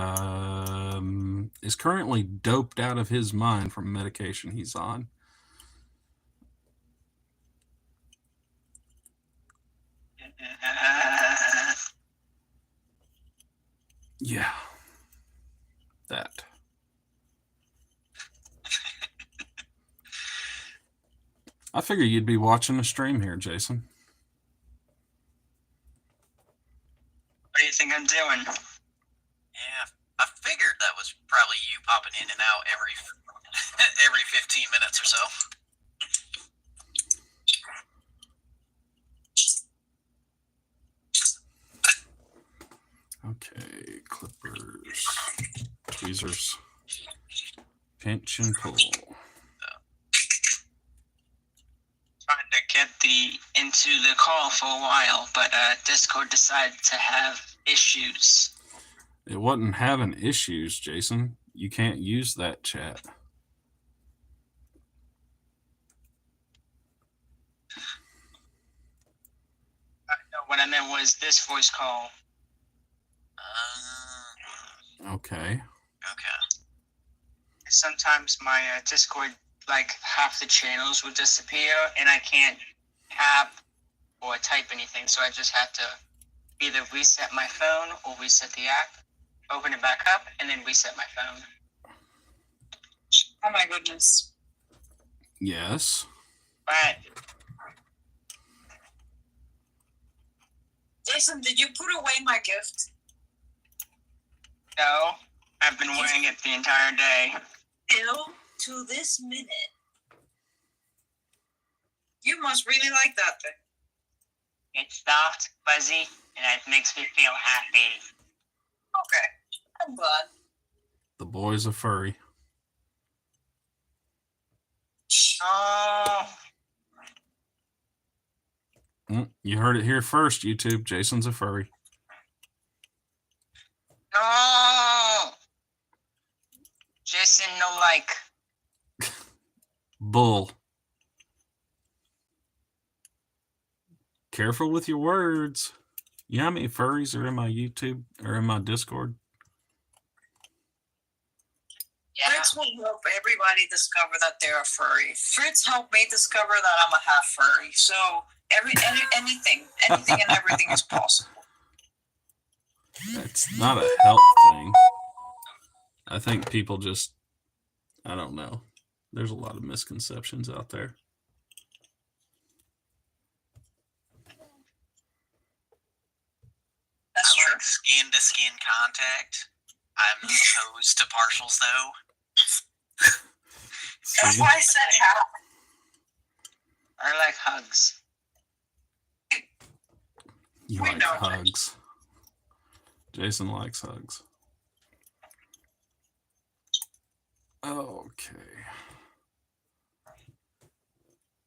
is currently doped out of his mind from medication he's on. Yeah. That. I figure you'd be watching a stream here, Jason. What do you think I'm doing? Yeah, I figured that was probably you popping in and out every 15 minutes or so. Okay, clippers, tweezers, pinch and pull. Trying to get into the call for a while, but Discord decided to have issues. It wasn't having issues, Jason. You can't use that chat. No, what I meant was this voice call. Okay. Sometimes my Discord, like half the channels will disappear, and I can't tap or type anything, so I just have to either reset my phone or reset the app, open it back up, and then reset my phone. Oh my goodness. Yes. But Jason, did you put away my gift? no, I've been wearing it the entire day. Still to this minute. You must really like that thing. It's soft, fuzzy, and it makes me feel happy. Okay. I'm glad. The boy's a furry. Oh, You heard it here first, YouTube. Jason's a furry. no. Jason, no like. Bull. Careful with your words. You know how many furries are in my YouTube or in my Discord? Yeah. Fritz will help everybody discover that they're a furry. Fritz helped me discover that I'm a half furry. So anything and everything is possible. That's not a health thing. I think people just, I don't know. There's a lot of misconceptions out there. That's I true. like skin-to-skin contact. I'm opposed to partials, though. That's See? why I said half. I like hugs. You We like know. hugs. Jason likes hugs. Okay.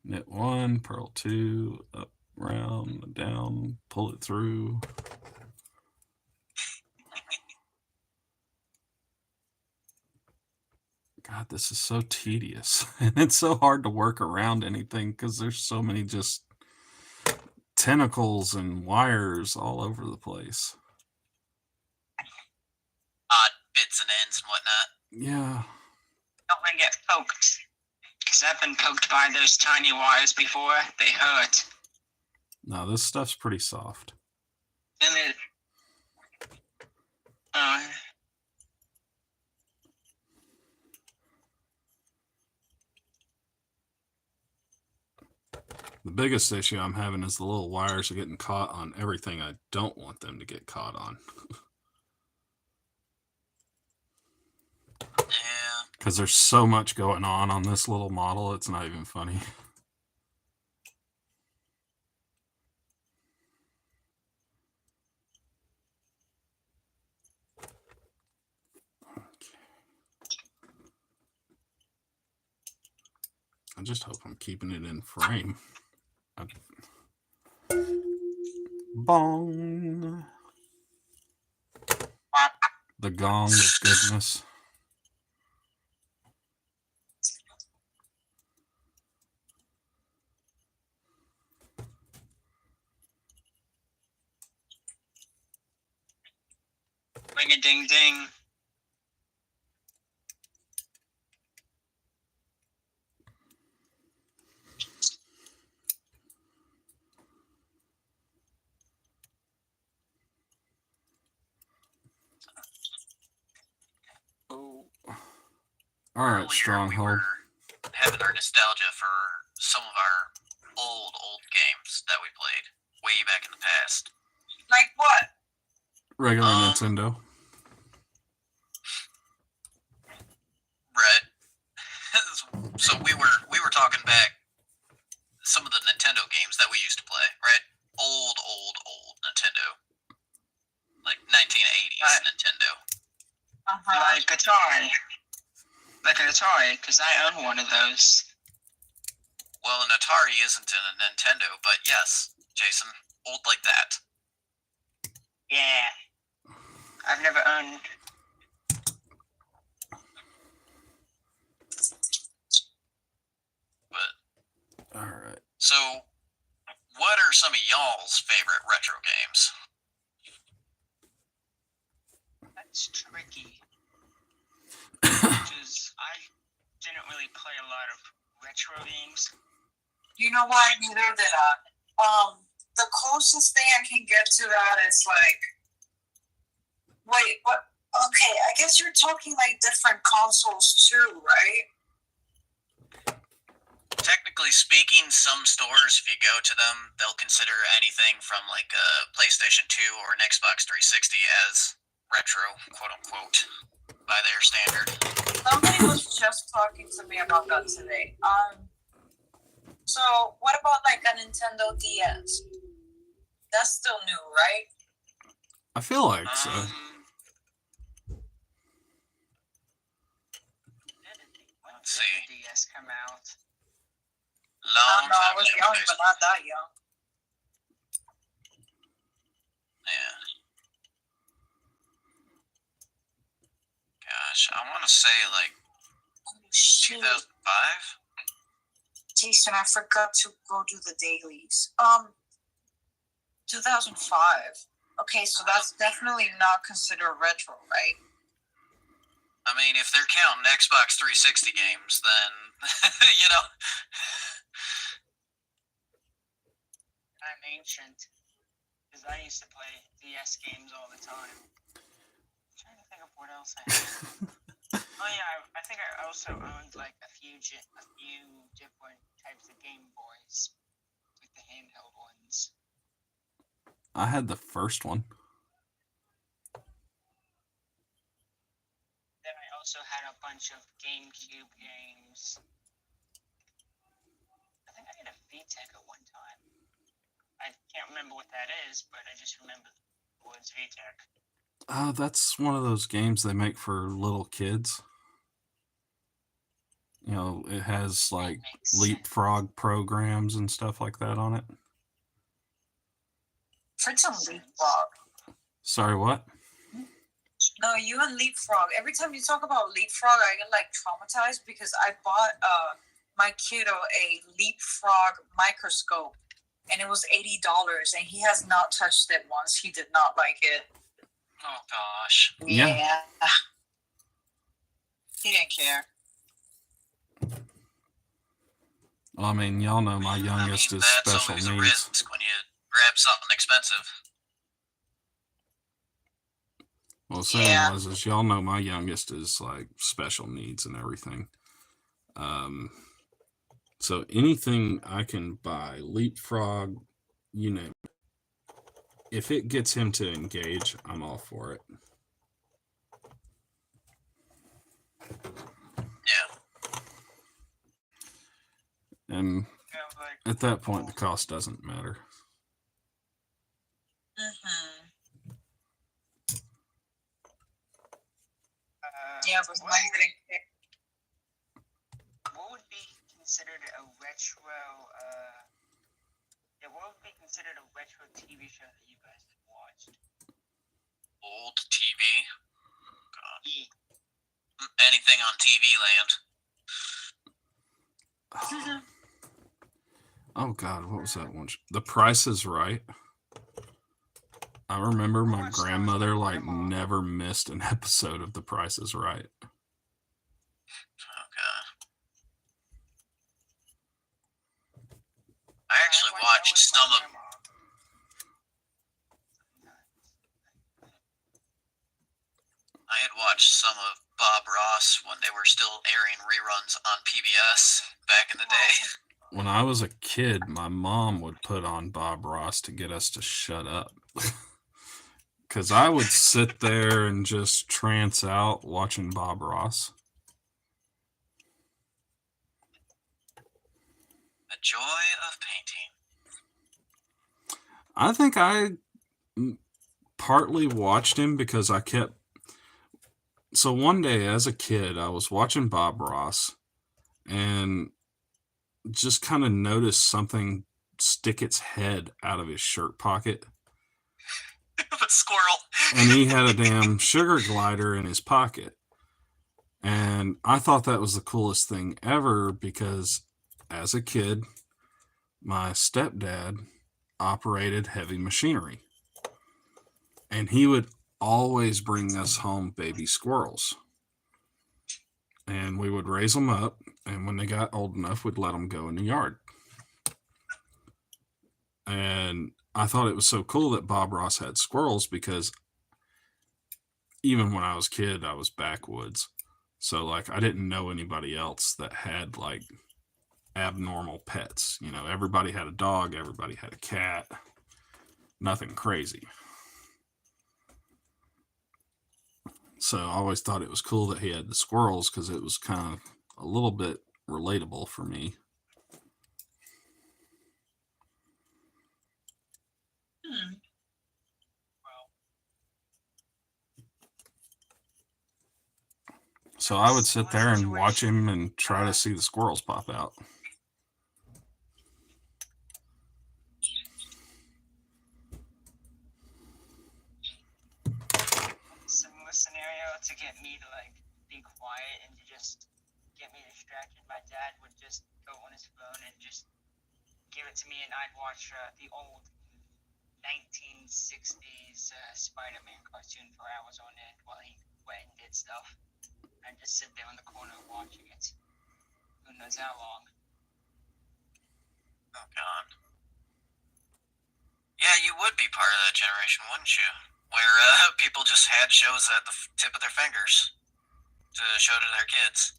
Knit 1, purl 2, up, round, down, pull it through. God, this is so tedious. And it's so hard to work around anything because there's so many just tentacles and wires all over the place. Odd bits and ends and whatnot. Yeah. Don't want to get poked. Because I've been poked by those tiny wires before. They hurt. No, this stuff's pretty soft. Then it... The biggest issue I'm having is the little wires are getting caught on everything I don't want them to get caught on. Yeah. Because there's so much going on this little model, it's not even funny. I just hope I'm keeping it in frame. Bong. The gong of goodness. Ring a ding ding. Oh. All right, Earlier, Stronghold. We were having our nostalgia for some of our old games that we played way back in the past. Like what? Regular Nintendo. Right. So we were talking back some of the Nintendo games that we used to play, right? Old Nintendo. Like 1980s Nintendo. Like Atari. Like an Atari, because I own one of those. Well, an Atari isn't a Nintendo, but yes, Jason, old like that. Yeah. I've never owned... But All right. so, what are some of y'all's favorite retro games? That's tricky. Because I didn't really play a lot of retro games. You know what? Neither did I. The closest thing I can get to that is like, wait, what? Okay, I guess you're talking like different consoles too, right? Technically speaking, some stores, if you go to them, they'll consider anything from like a PlayStation 2 or an Xbox 360 as retro, quote unquote, by their standard. Somebody was just talking to me about that today. So what about like a Nintendo DS? That's still new, right? I feel like so. Let's see. When did the DS come out? Long I time was ago. young, but not that young. Yeah. Gosh, I want to say like Oh, shoot. 2005. Jason, I forgot to go do the dailies. 2005. Okay, so that's definitely not considered retro, right? I mean, if they're counting Xbox 360 games, then you know. I'm ancient. Because I used to play DS games all the time. I'm trying to think of what else I had. Oh yeah, I think I also owned like a few different types of Game Boys. Like the handheld ones. I had the first one. Then I also had a bunch of GameCube games. I think I had a VTech at one time. I can't remember what that is, but I just remember the words VTech. That's one of those games they make for little kids. You know, it has like leapfrog programs and stuff like that on it. Fritz on Leapfrog. Sorry, what? No, you and Leapfrog. Every time you talk about Leapfrog, I get like traumatized because I bought my kiddo a Leapfrog microscope, and it was $80, and he has not touched it once. He did not like it. Oh gosh. Yeah. He didn't care. Well, I mean, y'all know my youngest is that's special always a needs. risk when you grab something expensive. Well, saying is y'all know my youngest is like special needs and everything. So anything I can buy, Leapfrog, you name it. If it gets him to engage, I'm all for it. Yeah. And at that point, the cost doesn't matter. Mm-hmm. Yeah, but mine didn't care. What would be considered a retro? What would be considered a retro TV show that you guys have watched? Old TV. God. Anything on TV Land. Oh God, what was that one? The Price is Right. I remember my grandmother like never missed an episode of The Price is Right. I actually watched some of. I had watched some of Bob Ross when they were still airing reruns on PBS back in the day. When I was a kid, my mom would put on Bob Ross to get us to shut up. Because I would sit there and just trance out watching Bob Ross. The joy of painting. I think I partly watched him because I kept... So one day as a kid, I was watching Bob Ross and just kind of noticed something stick its head out of his shirt pocket. The squirrel. And he had a damn sugar glider in his pocket. And I thought that was the coolest thing ever because as a kid, my stepdad operated heavy machinery. And he would always bring us home baby squirrels. And we would raise them up. And when they got old enough, we'd let them go in the yard. And I thought it was so cool that Bob Ross had squirrels because even when I was a kid, I was backwoods. So, like, I didn't know anybody else that had, like, abnormal pets. You know, everybody had a dog, everybody had a cat. Nothing crazy. So I always thought it was cool that he had the squirrels because it was kind of a little bit relatable for me. So I would sit there and watch him and try to see the squirrels pop out. Similar scenario to get me to like be quiet and to just get me distracted. My dad would just go on his phone and just give it to me, and I'd watch the old 1960s Spider-Man cartoon for hours on end while he went and did stuff. I'd just sit there in the corner watching it. Who knows how long. Oh, God. Yeah, you would be part of that generation, wouldn't you? Where people just had shows at the tip of their fingers to show to their kids.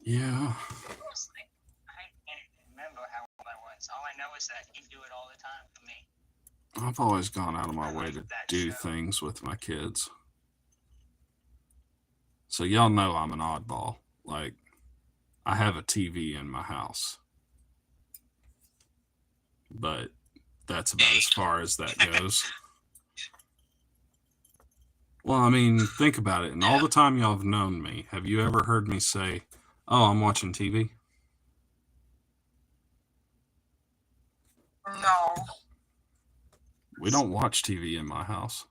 Yeah. Honestly, I can't remember how old I was. All I know is that he'd do it all the time for me. I've always gone out of my way to do things with my kids. So y'all know I'm an oddball. Like, I have a TV in my house, but that's about as far as that goes. Well, I mean, think about it. In all the time y'all have known me, have you ever heard me say, "Oh, I'm watching TV"? No. We don't watch TV in my house.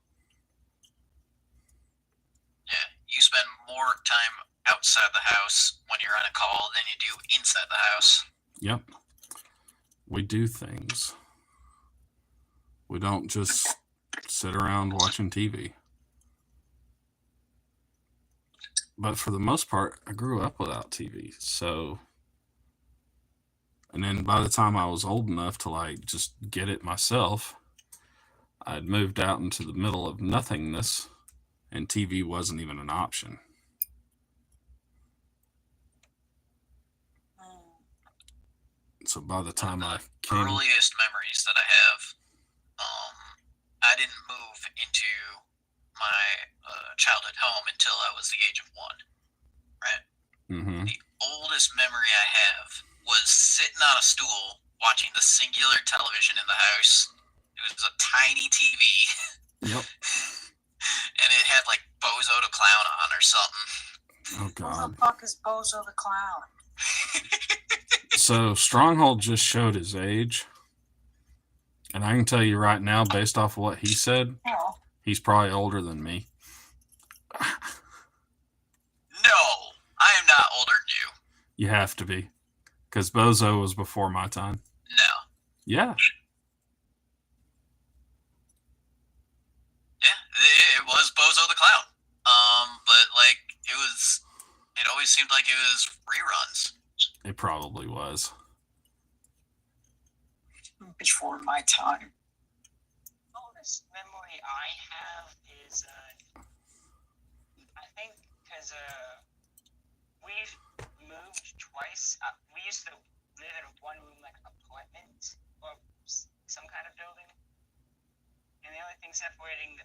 Yeah, you spend more time outside the house when you're on a call than you do inside the house. Yep. We do things. We don't just sit around watching TV. But for the most part, I grew up without TV. So, and then by the time I was old enough to like just get it myself, I'd moved out into the middle of nothingness, and TV wasn't even an option. So by the time I came, Earliest memories that I have, I didn't move into my childhood home until I was the age of 1. Right. mm-hmm. The oldest memory I have was sitting on a stool watching the singular television in the house. It was a tiny TV. Yep. And it had like Bozo the Clown on or something. Oh Who God. the fuck is Bozo the Clown? So Stronghold just showed his age, and I can tell you right now, based off of what he said, Oh. he's probably older than me. No, I am not older than you. You have to be, because Bozo was before my time. No. Yeah. Yeah, it was Bozo the Clown. But like it always seemed like it was reruns. It probably was. Before my time. Oldest memory I have is, I think, because we've moved twice. We used to live in a one-room like apartment or some kind of building, and the only thing separating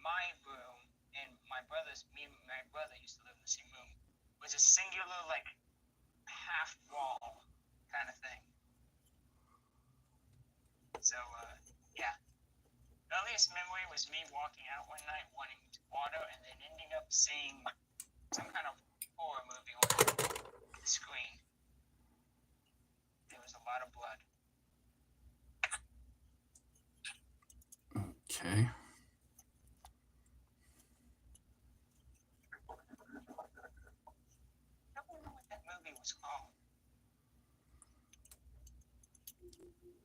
my room and me and my brother used to live in the same room, was a singular like half wall kind of thing. So, yeah. The earliest memory was me walking out one night wanting water and then ending up seeing some kind of horror movie on the screen. There was a lot of blood. Okay. I don't know what that movie was called.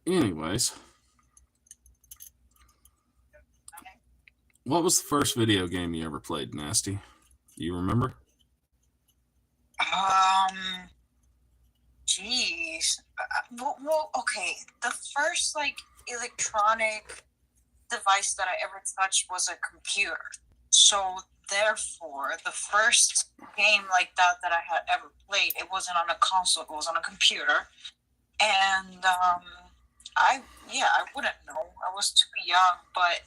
Anyways, what was the first video game you ever played, Nasty? Do you remember? Jeez. Well, okay. The first like electronic device that I ever touched was a computer. So therefore, the first game like that I had ever played, it wasn't on a console. It was on a computer, and I wouldn't know. I was too young, but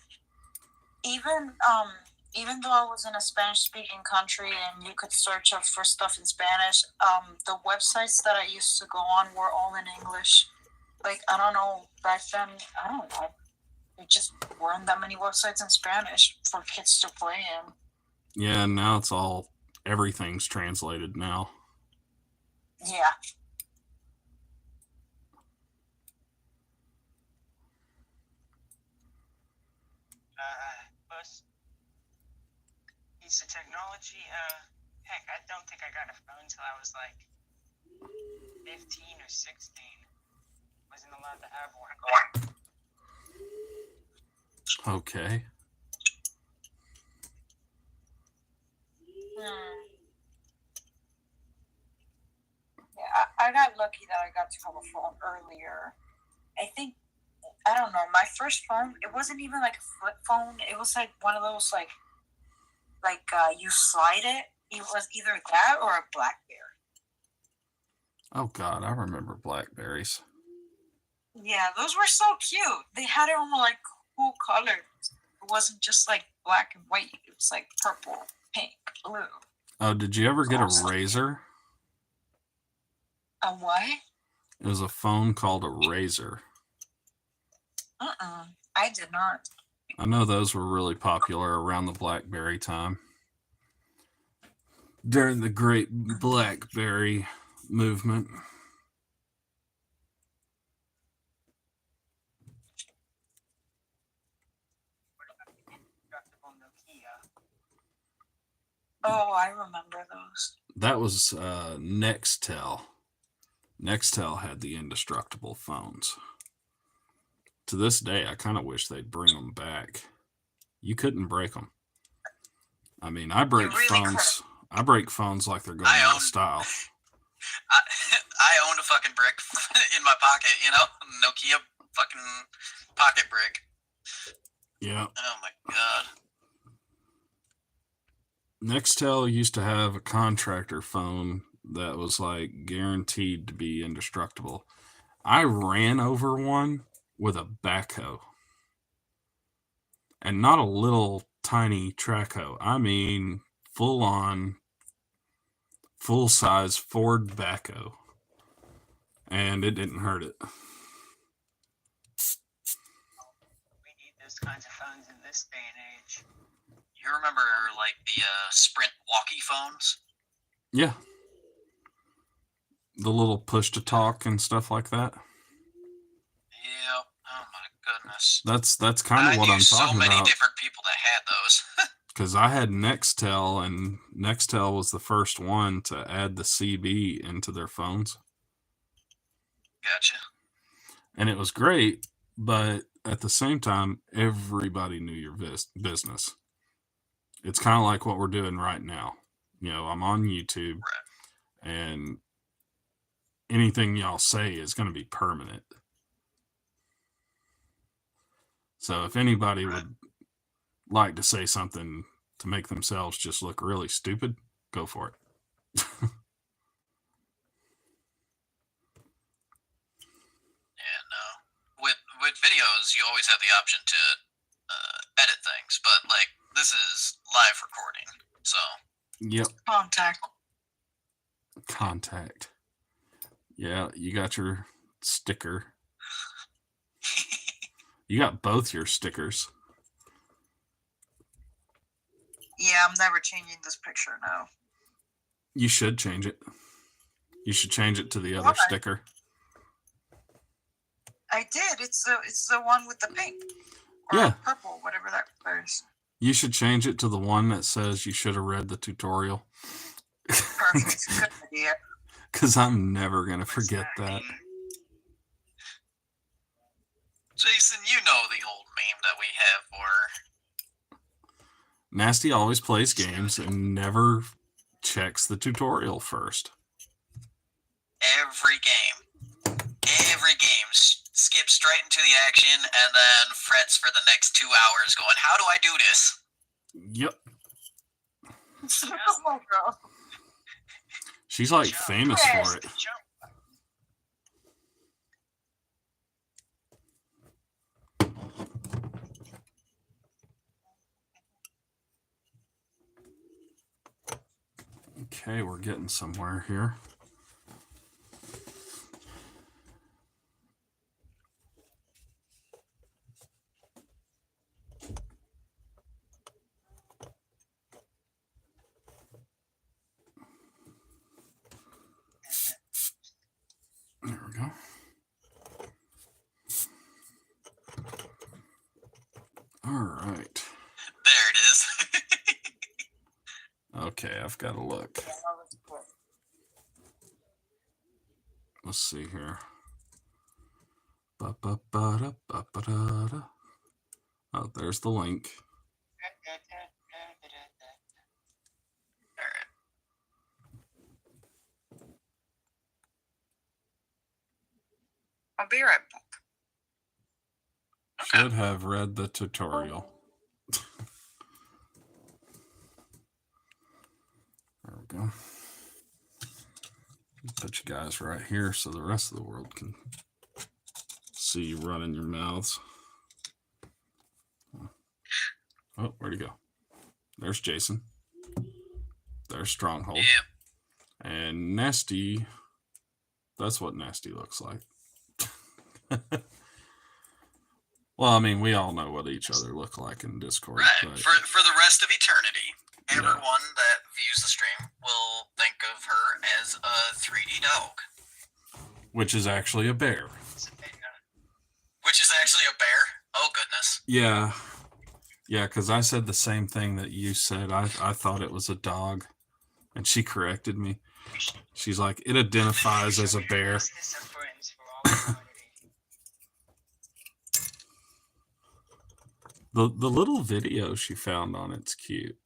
even though I was in a Spanish-speaking country and you could search up for stuff in Spanish, the websites that I used to go on were all in English. Like, I don't know, back then, I don't know. There just weren't that many websites in Spanish for kids to play in. Yeah, now it's all, everything's translated now. Yeah. First piece of technology, heck, I don't think I got a phone until I was like 15 or 16. Wasn't allowed to have one. Okay. Yeah, I got lucky that I got to have a phone earlier. I think, I don't know, my first phone, it wasn't even like a flip phone. It was like one of those like you slide it. It was either that or a BlackBerry. Oh God, I remember Blackberries. Yeah, those were so cute. They had it all like cool colors. It wasn't just like black and white. It was like purple, pink, blue. Oh, did you ever get a Razor? A what? It was a phone called a Razor. I did not. I know those were really popular around the BlackBerry time. During the great BlackBerry movement. Oh, I remember those. That was Nextel. Nextel had the indestructible phones. To this day, I kind of wish they'd bring them back. You couldn't break them. I mean, I break phones. I break phones like they're going out of style. I owned a fucking brick in my pocket, you know, Nokia fucking pocket brick. Yeah. Oh my god. Nextel used to have a contractor phone that was like guaranteed to be indestructible. I ran over one with a backhoe. And not a little tiny track hoe. I mean, full on, full size Ford backhoe. And it didn't hurt it. We need those kinds of phones in this day and age. You remember like the Sprint walkie phones? Yeah. The little push to talk and stuff like that. Yeah. Oh my goodness. That's kind of what I'm talking so many about. different people that had those. Because I had Nextel, and Nextel was the first one to add the CB into their phones. Gotcha. And it was great, but at the same time, everybody knew your business. It's kind of like what we're doing right now. You know, I'm on YouTube, and anything y'all say is going to be permanent. So if anybody would like to say something to make themselves just look really stupid, go for it. With videos, you always have the option to edit things, but like this is live recording, so. Yep. Contact. Yeah, you got your sticker. You got both your stickers. Yeah, I'm never changing this picture now. You should change it. You should change it to the other sticker. I did. It's the one with the pink. Or purple, whatever that is. You should change it to the one that says you should have read the tutorial. Perfect. Good idea. Because I'm never going to forget that. Jason, you know the old meme that we have for... Nasty always plays games and never checks the tutorial first. Every game. Skips straight into the action and then frets for the next 2 hours going, how do I do this? Yep. Oh my god. She's like famous for it. Okay, we're getting somewhere here. There we go. All right. There it is. Okay, I've got to look. Let's see here. Oh, there's the link. I'll be right back. Should have read the tutorial. There we go. Put you guys right here so the rest of the world can see you running your mouths. Oh, where'd he go? There's Jason. there, Stronghold. Yeah. And Nasty, that's what Nasty looks like. Well, I mean, we all know what each other look like in Discord. Right. But, For the rest of eternity, everyone that views the stream will think of her as a 3D dog. which is actually a bear. Which is actually a bear? Oh, goodness. Yeah. Yeah, because I said the same thing that you said. I thought it was a dog. And she corrected me. She's like, it identifies as a bear. The little video she found on it's cute.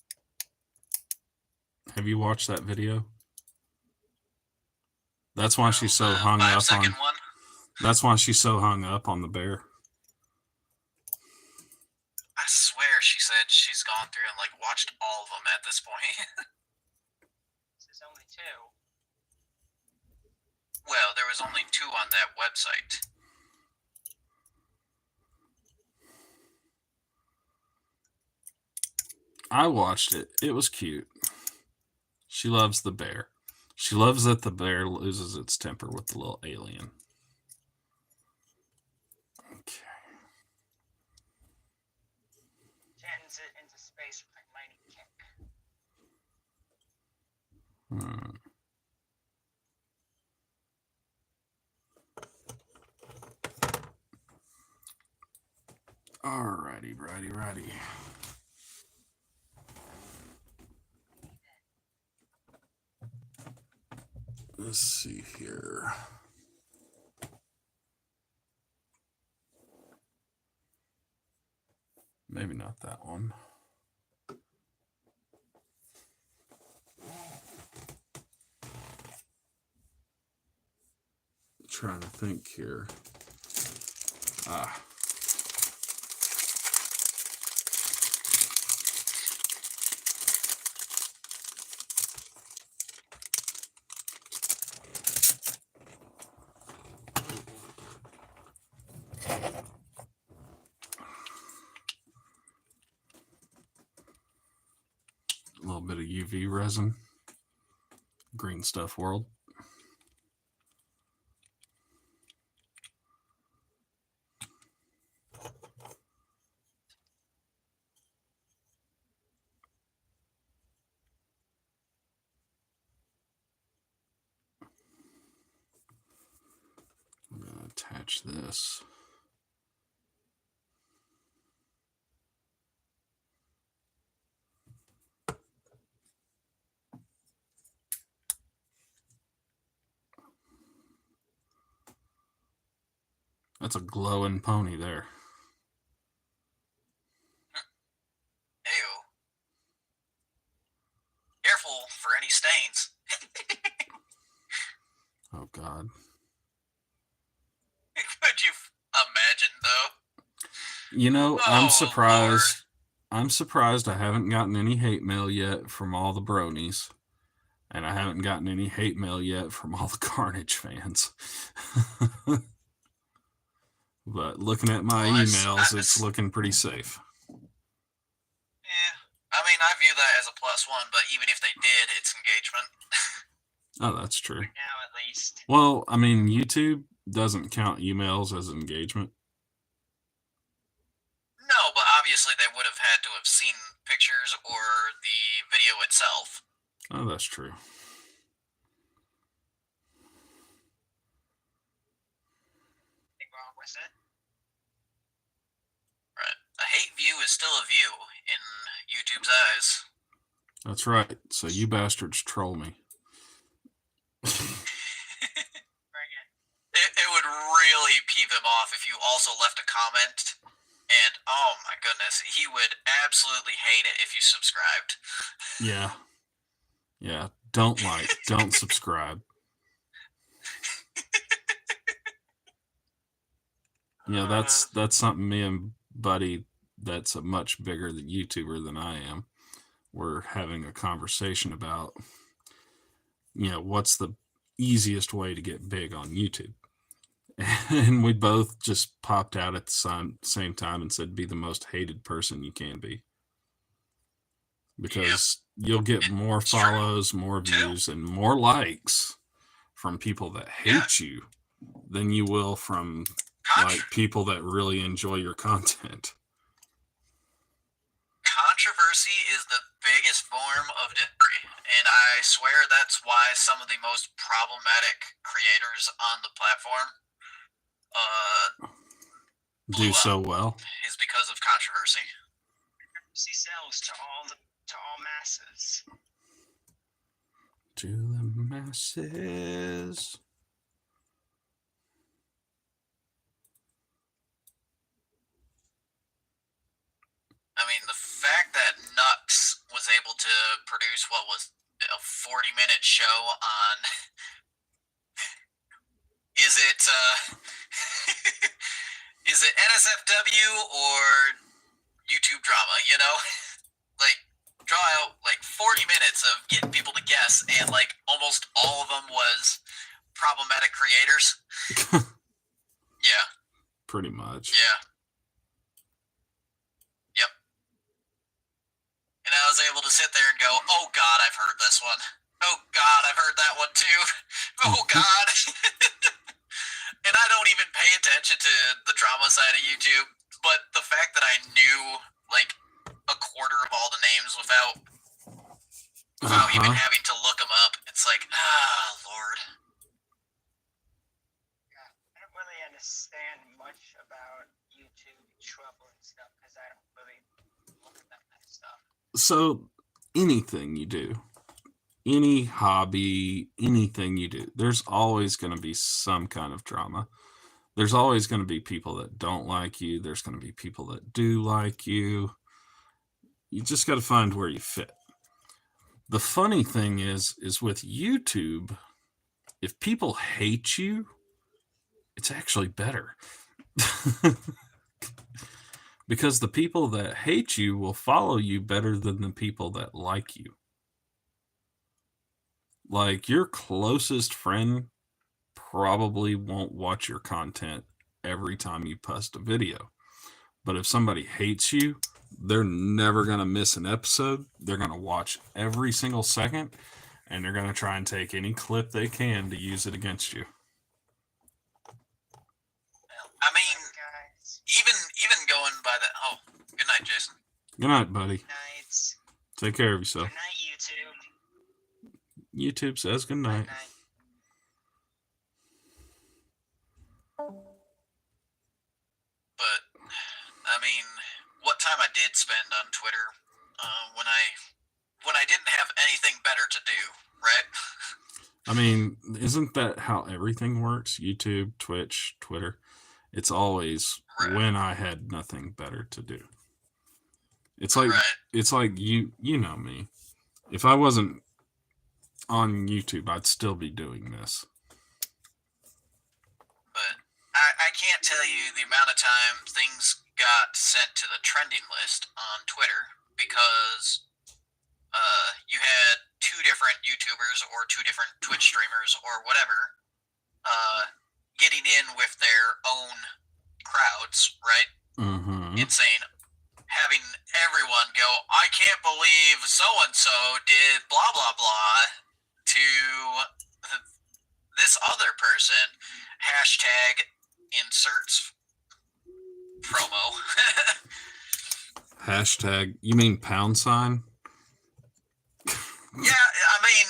Have you watched that video? That's why she's so hung up on. One? That's why she's so hung up on the bear. I swear she said she's gone through and like watched all of them at this point. This is only 2. Well, there was only 2 on that website. I watched it. It was cute. She loves the bear. She loves that the bear loses its temper with the little alien. Okay. Sends it into space with a mighty kick. Alrighty. Let's see here. Maybe not that one. Trying to think here. A little bit of UV resin. Green Stuff World. I'm going to attach this. That's a glowing pony there. Ew. Careful for any stains. Oh, God. Could you imagine, though? You know, Oh, I'm surprised. Lord. I'm surprised I haven't gotten any hate mail yet from all the bronies. And I haven't gotten any hate mail yet from all the Carnage fans. But looking at my emails, it's looking pretty safe. Yeah. I mean, I view that as a +1, but even if they did, it's engagement. Oh, that's true. Now at least. Well, I mean, YouTube doesn't count emails as engagement. No, but obviously they would have had to have seen pictures or the video itself. Oh, that's true. Nothing wrong with it. Right. A hate view is still a view in YouTube's eyes. That's right. So you bastards troll me. It would really peeve him off if you also left a comment, and oh my goodness, he would absolutely hate it if you subscribed. Yeah. Yeah. Don't like, don't subscribe. Yeah, that's something me and Buddy, that's a much bigger YouTuber than I am. We're having a conversation about, what's the easiest way to get big on YouTube. And we both just popped out at the same time and said, be the most hated person you can be. Because you'll get more It's true. follows, more views, and more likes from people that hate you than you will from like people that really enjoy your content. Controversy is the biggest form of discovery, and I swear that's why some of the most problematic creators on the platform do so well. Is because of controversy. Controversy sells to all masses. To the masses. I mean, the fact that Nux was able to produce what was a 40-minute show on is it NSFW or YouTube drama, you know? Like, draw out like 40 minutes of getting people to guess, and like almost all of them was problematic creators. Yeah. Pretty much. Yeah. Yep. And I was able to sit there and go, oh God, I've heard this one. Oh God, I've heard that one too. Oh God. And I don't even pay attention to the drama side of YouTube, but the fact that I knew like a quarter of all the names without even having to look them up, it's like, Lord. Yeah, I don't really understand much about YouTube trouble and stuff because I don't really look at that kind of stuff. So anything you do, any hobby, anything you do, there's always going to be some kind of drama. There's always going to be people that don't like you. There's going to be people that do like you. You just got to find where you fit. The funny thing is with YouTube, if people hate you, it's actually better. Because the people that hate you will follow you better than the people that like you. Like, your closest friend probably won't watch your content every time you post a video. But if somebody hates you, they're never going to miss an episode. They're going to watch every single second, and they're going to try and take any clip they can to use it against you. I mean, even going by that. Oh, good night, Jason. Good night, buddy. Good night. Take care of yourself. Good night, YouTube. YouTube says good night. Good night. But I mean, what time I did spend on Twitter when I didn't have anything better to do, right? I mean, isn't that how everything works? YouTube, Twitch, Twitter. It's always when I had nothing better to do. It's like it's like you know me. If I wasn't on YouTube, I'd still be doing this. But I can't tell you the amount of time things got sent to the trending list on Twitter because you had two different YouTubers or two different Twitch streamers or whatever getting in with their own crowds, right? Mm-hmm. Insane. Having everyone go, I can't believe so-and-so did blah, blah, blah to this other person. Hashtag inserts promo. Hashtag, you mean £? Yeah, I mean,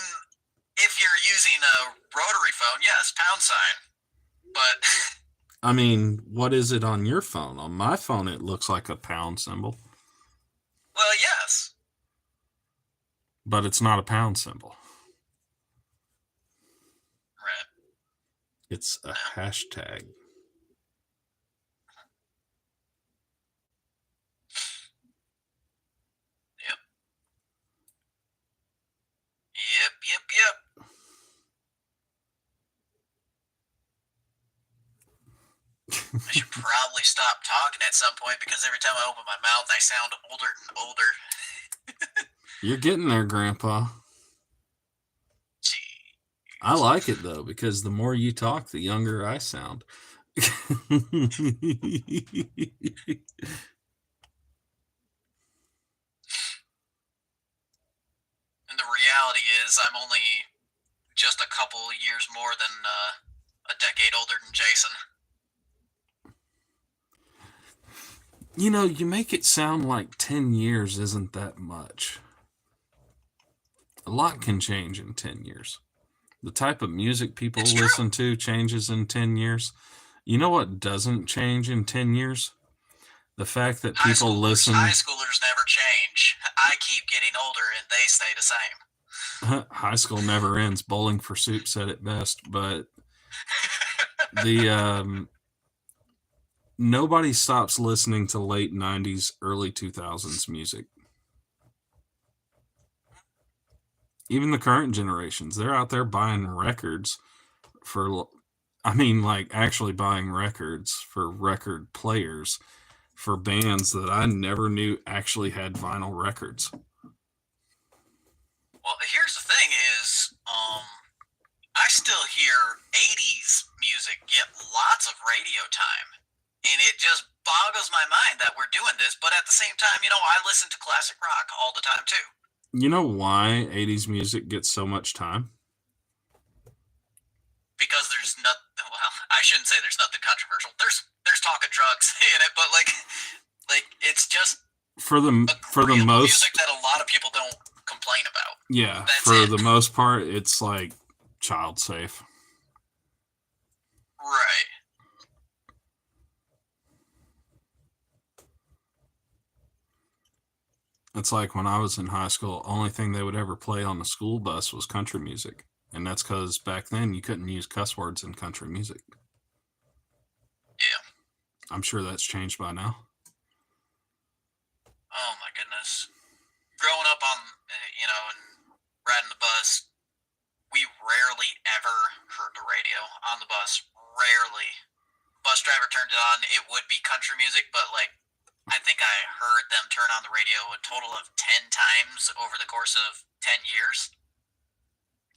if you're using a rotary phone, yes, £. But I mean, what is it on your phone? On my phone, it looks like a pound symbol. well, yes. But it's not a pound symbol. Right. It's a hashtag. Yep. I should probably stop talking at some point because every time I open my mouth, I sound older and older. You're getting there, Grandpa. Gee. I like it, though, because the more you talk, the younger I sound. a couple years more than a decade older than Jason. You know, you make it sound like 10 years isn't that much. A lot can change in 10 years. The type of music people listen to changes in 10 years. You know what doesn't change in 10 years? The fact that people listen. High schoolers never change. I keep getting older and they stay the same. High school never ends. Bowling for Soup said it best, but nobody stops listening to late 90s, early 2000s music. Even the current generations, they're out there buying records actually buying records for record players for bands that I never knew actually had vinyl records. Well, here's the thing is, I still hear 80s music get lots of radio time. And it just boggles my mind that we're doing this. But at the same time, I listen to classic rock all the time, too. You know why 80s music gets so much time? Because there's nothing. Well, I shouldn't say there's nothing controversial. There's talk of drugs in it, but like it's just for the most music that a lot of people don't complain about. Yeah, for the most part, it's like child safe. Right. It's like when I was in high school, only thing they would ever play on the school bus was country music. And that's because back then you couldn't use cuss words in country music. Yeah. I'm sure that's changed by now. Oh my goodness. Growing up on, and riding the bus, we rarely ever heard the radio on the bus. Rarely. Bus driver turned it on. It would be country music, but I think I heard them turn on the radio a total of 10 times over the course of 10 years.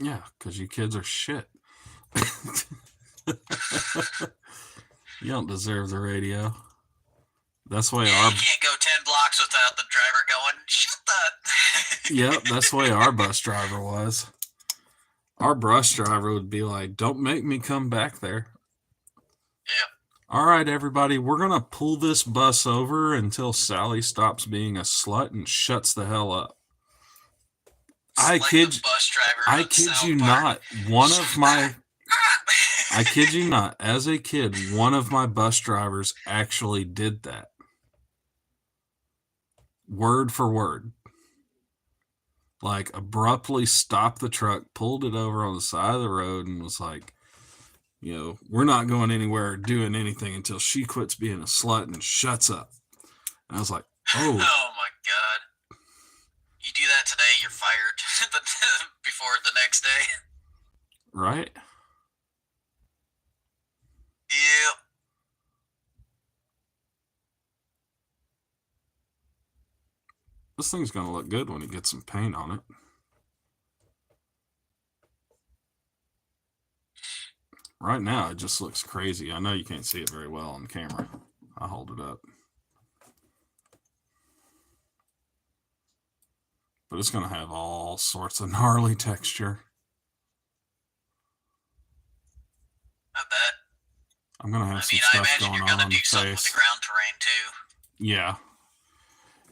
Yeah, because you kids are shit. You don't deserve the radio. That's why you can't go 10 blocks without the driver going, shut that. Yep, that's the way our bus driver was. Our bus driver would be like, don't make me come back there. Yeah. All right, everybody, we're going to pull this bus over until Sally stops being a slut and shuts the hell up. I kid you not. I kid you not. As a kid, one of my bus drivers actually did that. Word for word. Like, abruptly stopped the truck, pulled it over on the side of the road, and was like, we're not going anywhere or doing anything until she quits being a slut and shuts up. And I was like, oh. Oh, my God. You do that today, you're fired before the next day. Right? Yep. This thing's going to look good when it gets some paint on it. Right now, it just looks crazy. I know you can't see it very well on camera. I'll hold it up. But it's going to have all sorts of gnarly texture. I bet. I'm going to have some stuff going on the face. With the ground terrain too. Yeah.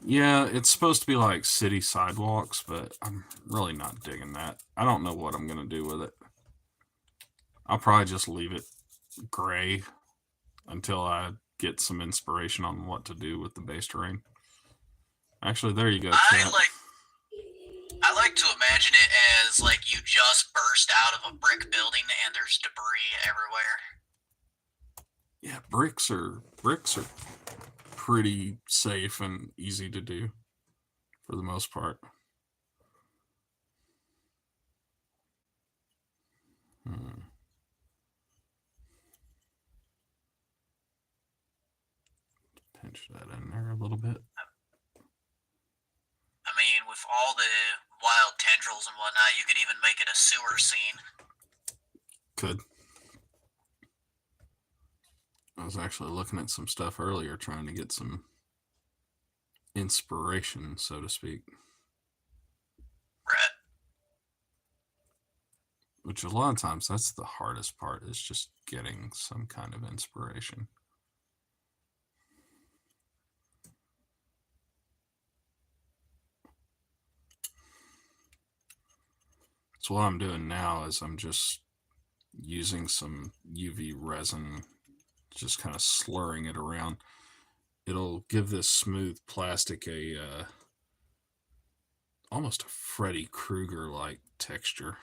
Yeah, it's supposed to be like city sidewalks, but I'm really not digging that. I don't know what I'm going to do with it. I'll probably just leave it gray until I get some inspiration on what to do with the base terrain. Actually, there you go, chat. I like to imagine it as like you just burst out of a brick building and there's debris everywhere. Yeah, bricks are pretty safe and easy to do for the most part. Pinch that in there a little bit. I mean, with all the wild tendrils and whatnot, you could even make it a sewer scene. Could. I was actually looking at some stuff earlier, trying to get some inspiration, so to speak. Right. which a lot of times that's the hardest part, is just getting some kind of inspiration. So what I'm doing now is I'm just using some UV resin, just kind of slurring it around. It'll give this smooth plastic a almost a Freddy Krueger-like texture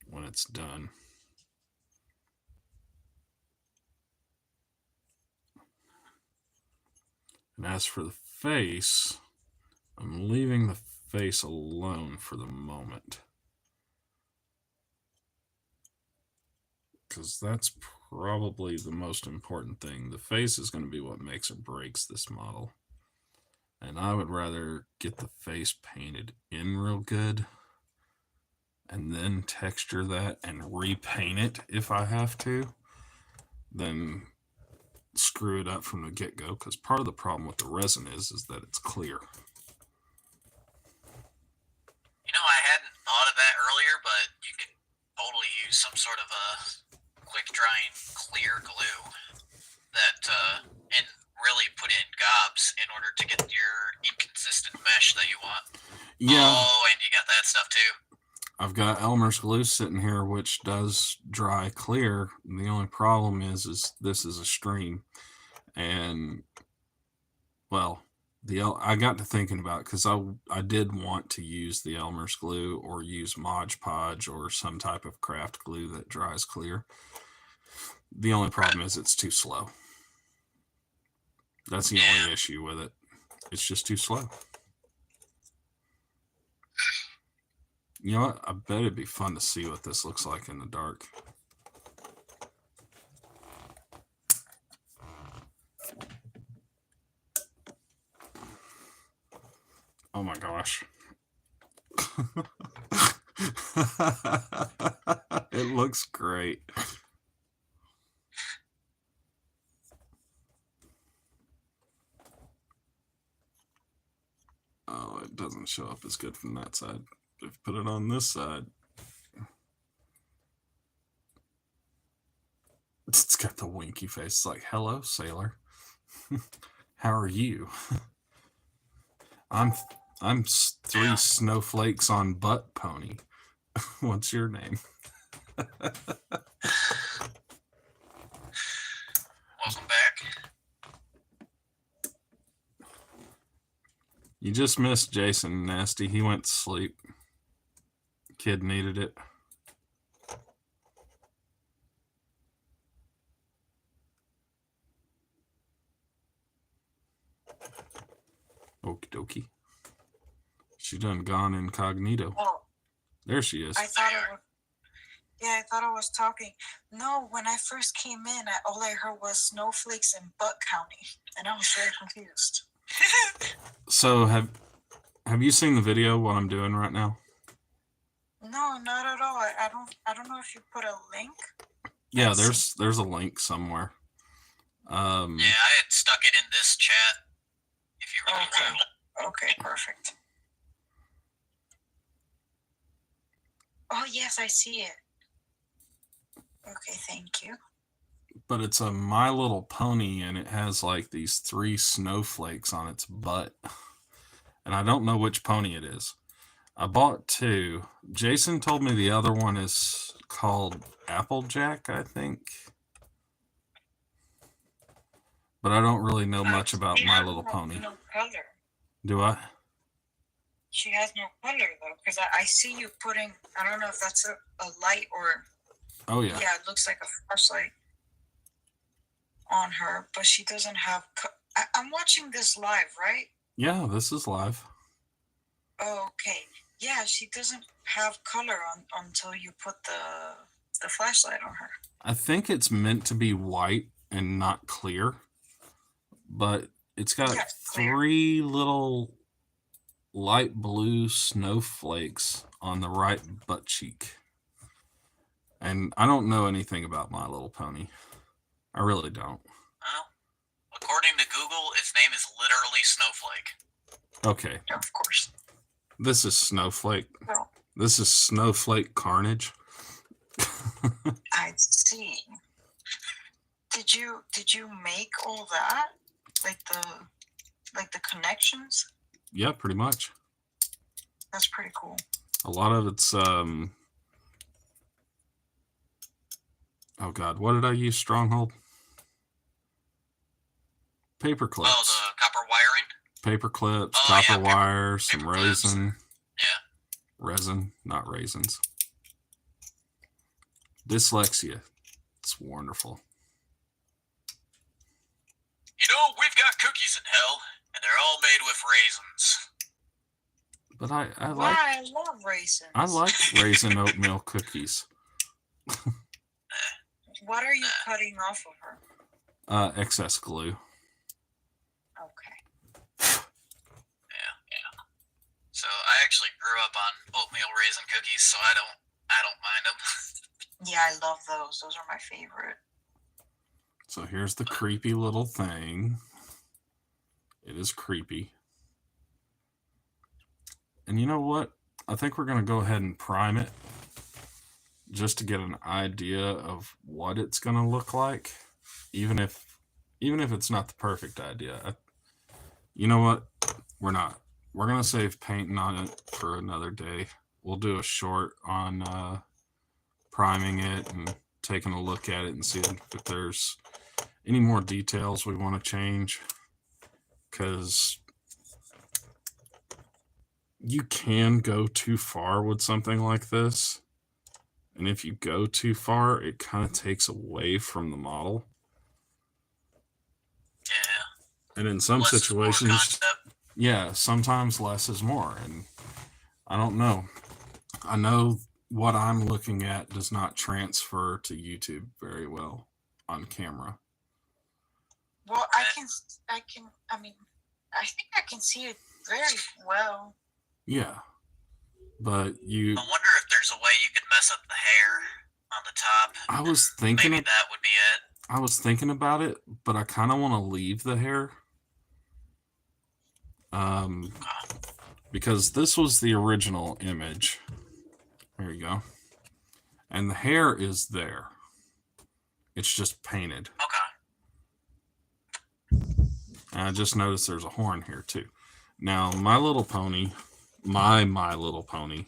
when it's done. And as for the face, I'm leaving the face alone for the moment, because that's probably the most important thing. The face is going to be what makes or breaks this model. And I would rather get the face painted in real good and then texture that and repaint it if I have to, than screw it up from the get-go, because part of the problem with the resin is that it's clear. You know, I hadn't thought of that earlier, but you could totally use some sort of a quick drying clear glue that and really put in gobs in order to get your inconsistent mesh that you want. Yeah. Oh, and you got that stuff too. I've got Elmer's glue sitting here, which does dry clear. The only problem is this is a stream, and well, I got to thinking about it, because I did want to use the Elmer's glue or use Mod Podge or some type of craft glue that dries clear. The only problem is it's too slow. That's the only issue with it. It's just too slow. You know what? I bet it'd be fun to see what this looks like in the dark. Oh my gosh. It looks great. Oh, it doesn't show up as good from that side. If put it on this side, it's got the winky face. It's like, hello, sailor. How are you? I'm three snowflakes on butt pony. What's your name? Welcome back. You just missed Jason, Nasty. He went to sleep. Kid needed it. Okie dokie. She done gone incognito. Oh, There she is. I thought I thought I was talking. No, when I first came in, all I heard was snowflakes and butt county, and I was very confused. So have you seen the video what I'm doing right now? No, not at all. I don't know if you put a link. Yeah, there's a link somewhere. Yeah, I had stuck it in this chat. If you remember. Okay, perfect. Oh yes, I see it. Okay, thank you. But it's a My Little Pony, and it has like these 3 snowflakes on its butt. And I don't know which pony it is. I bought 2. Jason told me the other one is called Applejack, I think. But I don't really know much about My Little Pony. No color. Do I? She has no color though, because I see you putting. I don't know if that's a light or. Oh yeah. Yeah, it looks like a flashlight on her, but she doesn't have. I'm watching this live, right? Yeah, this is live. Oh, okay. Yeah, she doesn't have color on until you put the flashlight on her. I think it's meant to be white and not clear, but it's got 3 little light blue snowflakes on the right butt cheek. And I don't know anything about My Little Pony. I really don't. Well, according to Google, its name is literally Snowflake. Okay. Yeah, of course. This is Snowflake. No. This is Snowflake Carnage. I see. Did you make all that? Like the connections? Yeah, pretty much. That's pretty cool. A lot of it's oh god, what did I use? Stronghold? Paper clips. Oh, the copper wiring. Paper clips, Oh, copper yeah, wire, some paper clips. resin. Yeah. Resin, not raisins. Dyslexia. It's wonderful. You know, we've got cookies in hell, and they're all made with raisins. But I Wow, like I love raisins. I like raisin oatmeal cookies. What are you cutting off of her? Excess glue. Okay. Yeah. So I actually grew up on oatmeal raisin cookies, so I don't mind them. Yeah, I love those. Those are my favorite. So here's the creepy little thing. It is creepy. And you know what? I think we're going to go ahead and prime it just to get an idea of what it's going to look like, even if it's not the perfect idea. You know what? We're not. We're going to save painting on it for another day. We'll do a short on priming it and taking a look at it and see if there's any more details we want to change, because you can go too far with something like this, and if you go too far, it kind of takes away from the model. Yeah. And in some Less situations, is more concept. yeah, sometimes less is more. And I don't know. I know what I'm looking at does not transfer to YouTube very well on camera. Well, I think I can see it very well. Yeah. But you... I wonder if there's a way you could mess up the hair on the top. I was thinking... Maybe that would be it. I was thinking about it, but I kind of want to leave the hair. Because this was the original image. There you go. And the hair is there. It's just painted. Okay. And I just noticed there's a horn here too. Now, My Little Pony, My Little Pony,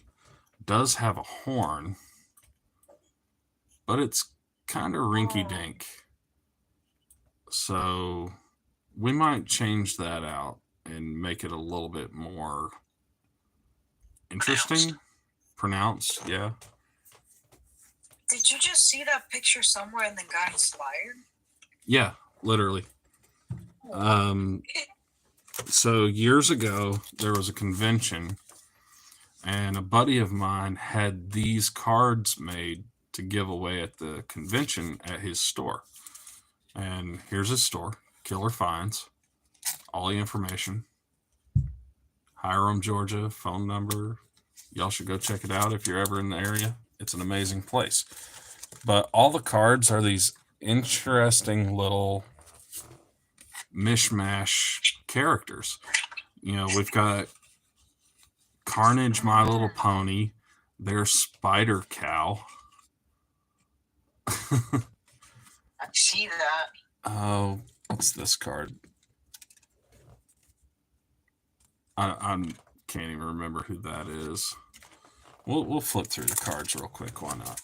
does have a horn, but it's kind of rinky-dink. So we might change that out and make it a little bit more interesting. Pronounced, yeah. Did you just see that picture somewhere and then got inspired? Yeah, literally. So years ago, there was a convention, and a buddy of mine had these cards made to give away at the convention at his store. And here's his store, Killer Finds. All the information. Hiram, Georgia, phone number. Y'all should go check it out if you're ever in the area. It's an amazing place. But all the cards are these interesting little mishmash characters. You know, we've got Carnage, My Little Pony. There's Spider Cow. I see that. Oh, what's this card? I can't even remember who that is. We'll flip through the cards real quick. Why not?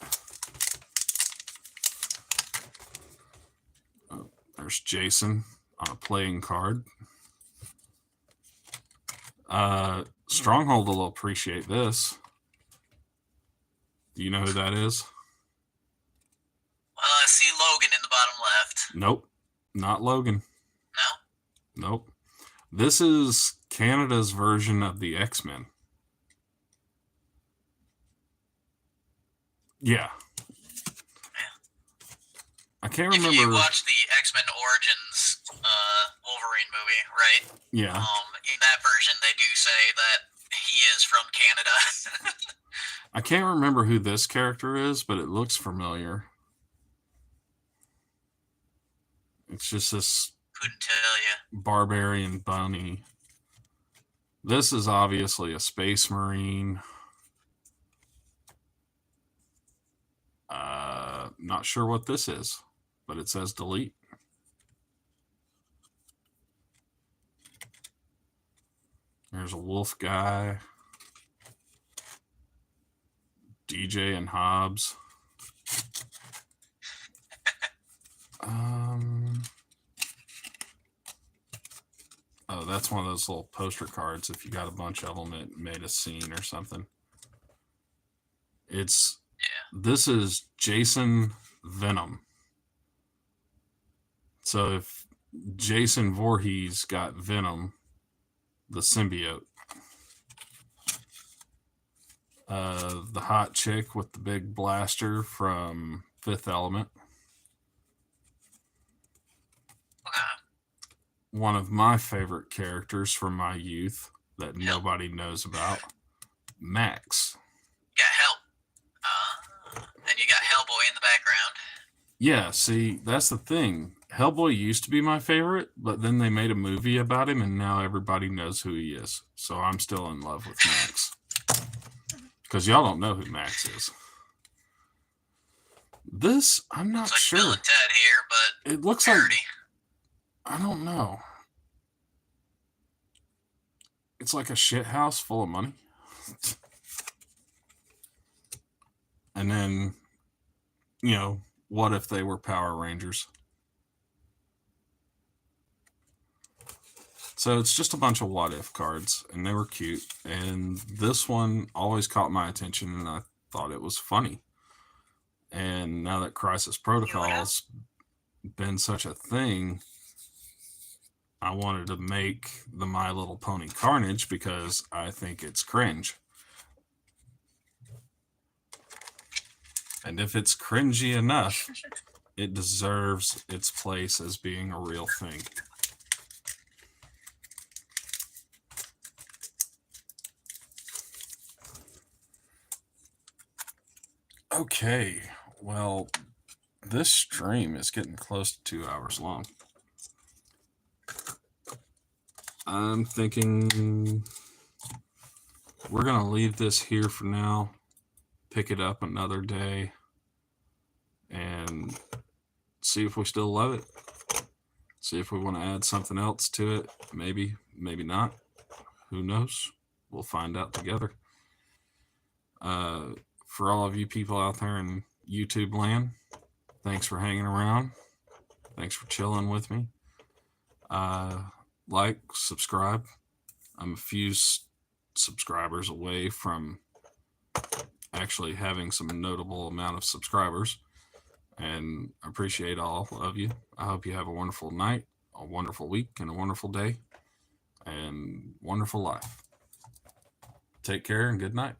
Oh, there's Jason on a playing card. Stronghold will appreciate this. Do you know who that is? I see Logan in the bottom left. Nope, not Logan. No? Nope. This is Canada's version of the X-Men. Yeah. I can't remember. If you watch the X-Men Origins Wolverine movie, right? Yeah. In that version, they do say that he is from Canada. I can't remember who this character is, but it looks familiar. It's just this Couldn't tell you. barbarian bunny. This is obviously a space marine. Not sure what this is, but it says delete. There's a wolf guy. DJ and Hobbs. Oh, that's one of those little poster cards. If you got a bunch of them, it made a scene or something. This is Jason Venom. So if Jason Voorhees got Venom, the symbiote. The hot chick with the big blaster from Fifth Element. One of my favorite characters from my youth that nobody knows about, Max. You got and you got Hellboy in the background. Yeah, see, that's the thing. Hellboy used to be my favorite, but then they made a movie about him, and now everybody knows who he is. So I'm still in love with Max. Because y'all don't know who Max is. This, I'm not sure. Bill and Ted here, but it looks parody. I don't know. It's like a shit house full of money. And then, you know, what if they were Power Rangers? So it's just a bunch of what if cards, and they were cute. And this one always caught my attention, and I thought it was funny. And now that Crisis Protocol's been such a thing, I wanted to make the My Little Pony Carnage because I think it's cringe. And if it's cringy enough, it deserves its place as being a real thing. Okay, well, this stream is getting close to 2 hours long. I'm thinking we're going to leave this here for now, pick it up another day, and see if we still love it. See if we want to add something else to it. Maybe, maybe not. Who knows? We'll find out together. For all of you people out there in YouTube land, thanks for hanging around. Thanks for chilling with me. Like, subscribe. I'm a few subscribers away from actually having some notable amount of subscribers, and I appreciate all of you. I hope you have a wonderful night, a wonderful week, and a wonderful day, and wonderful life. Take care and good night.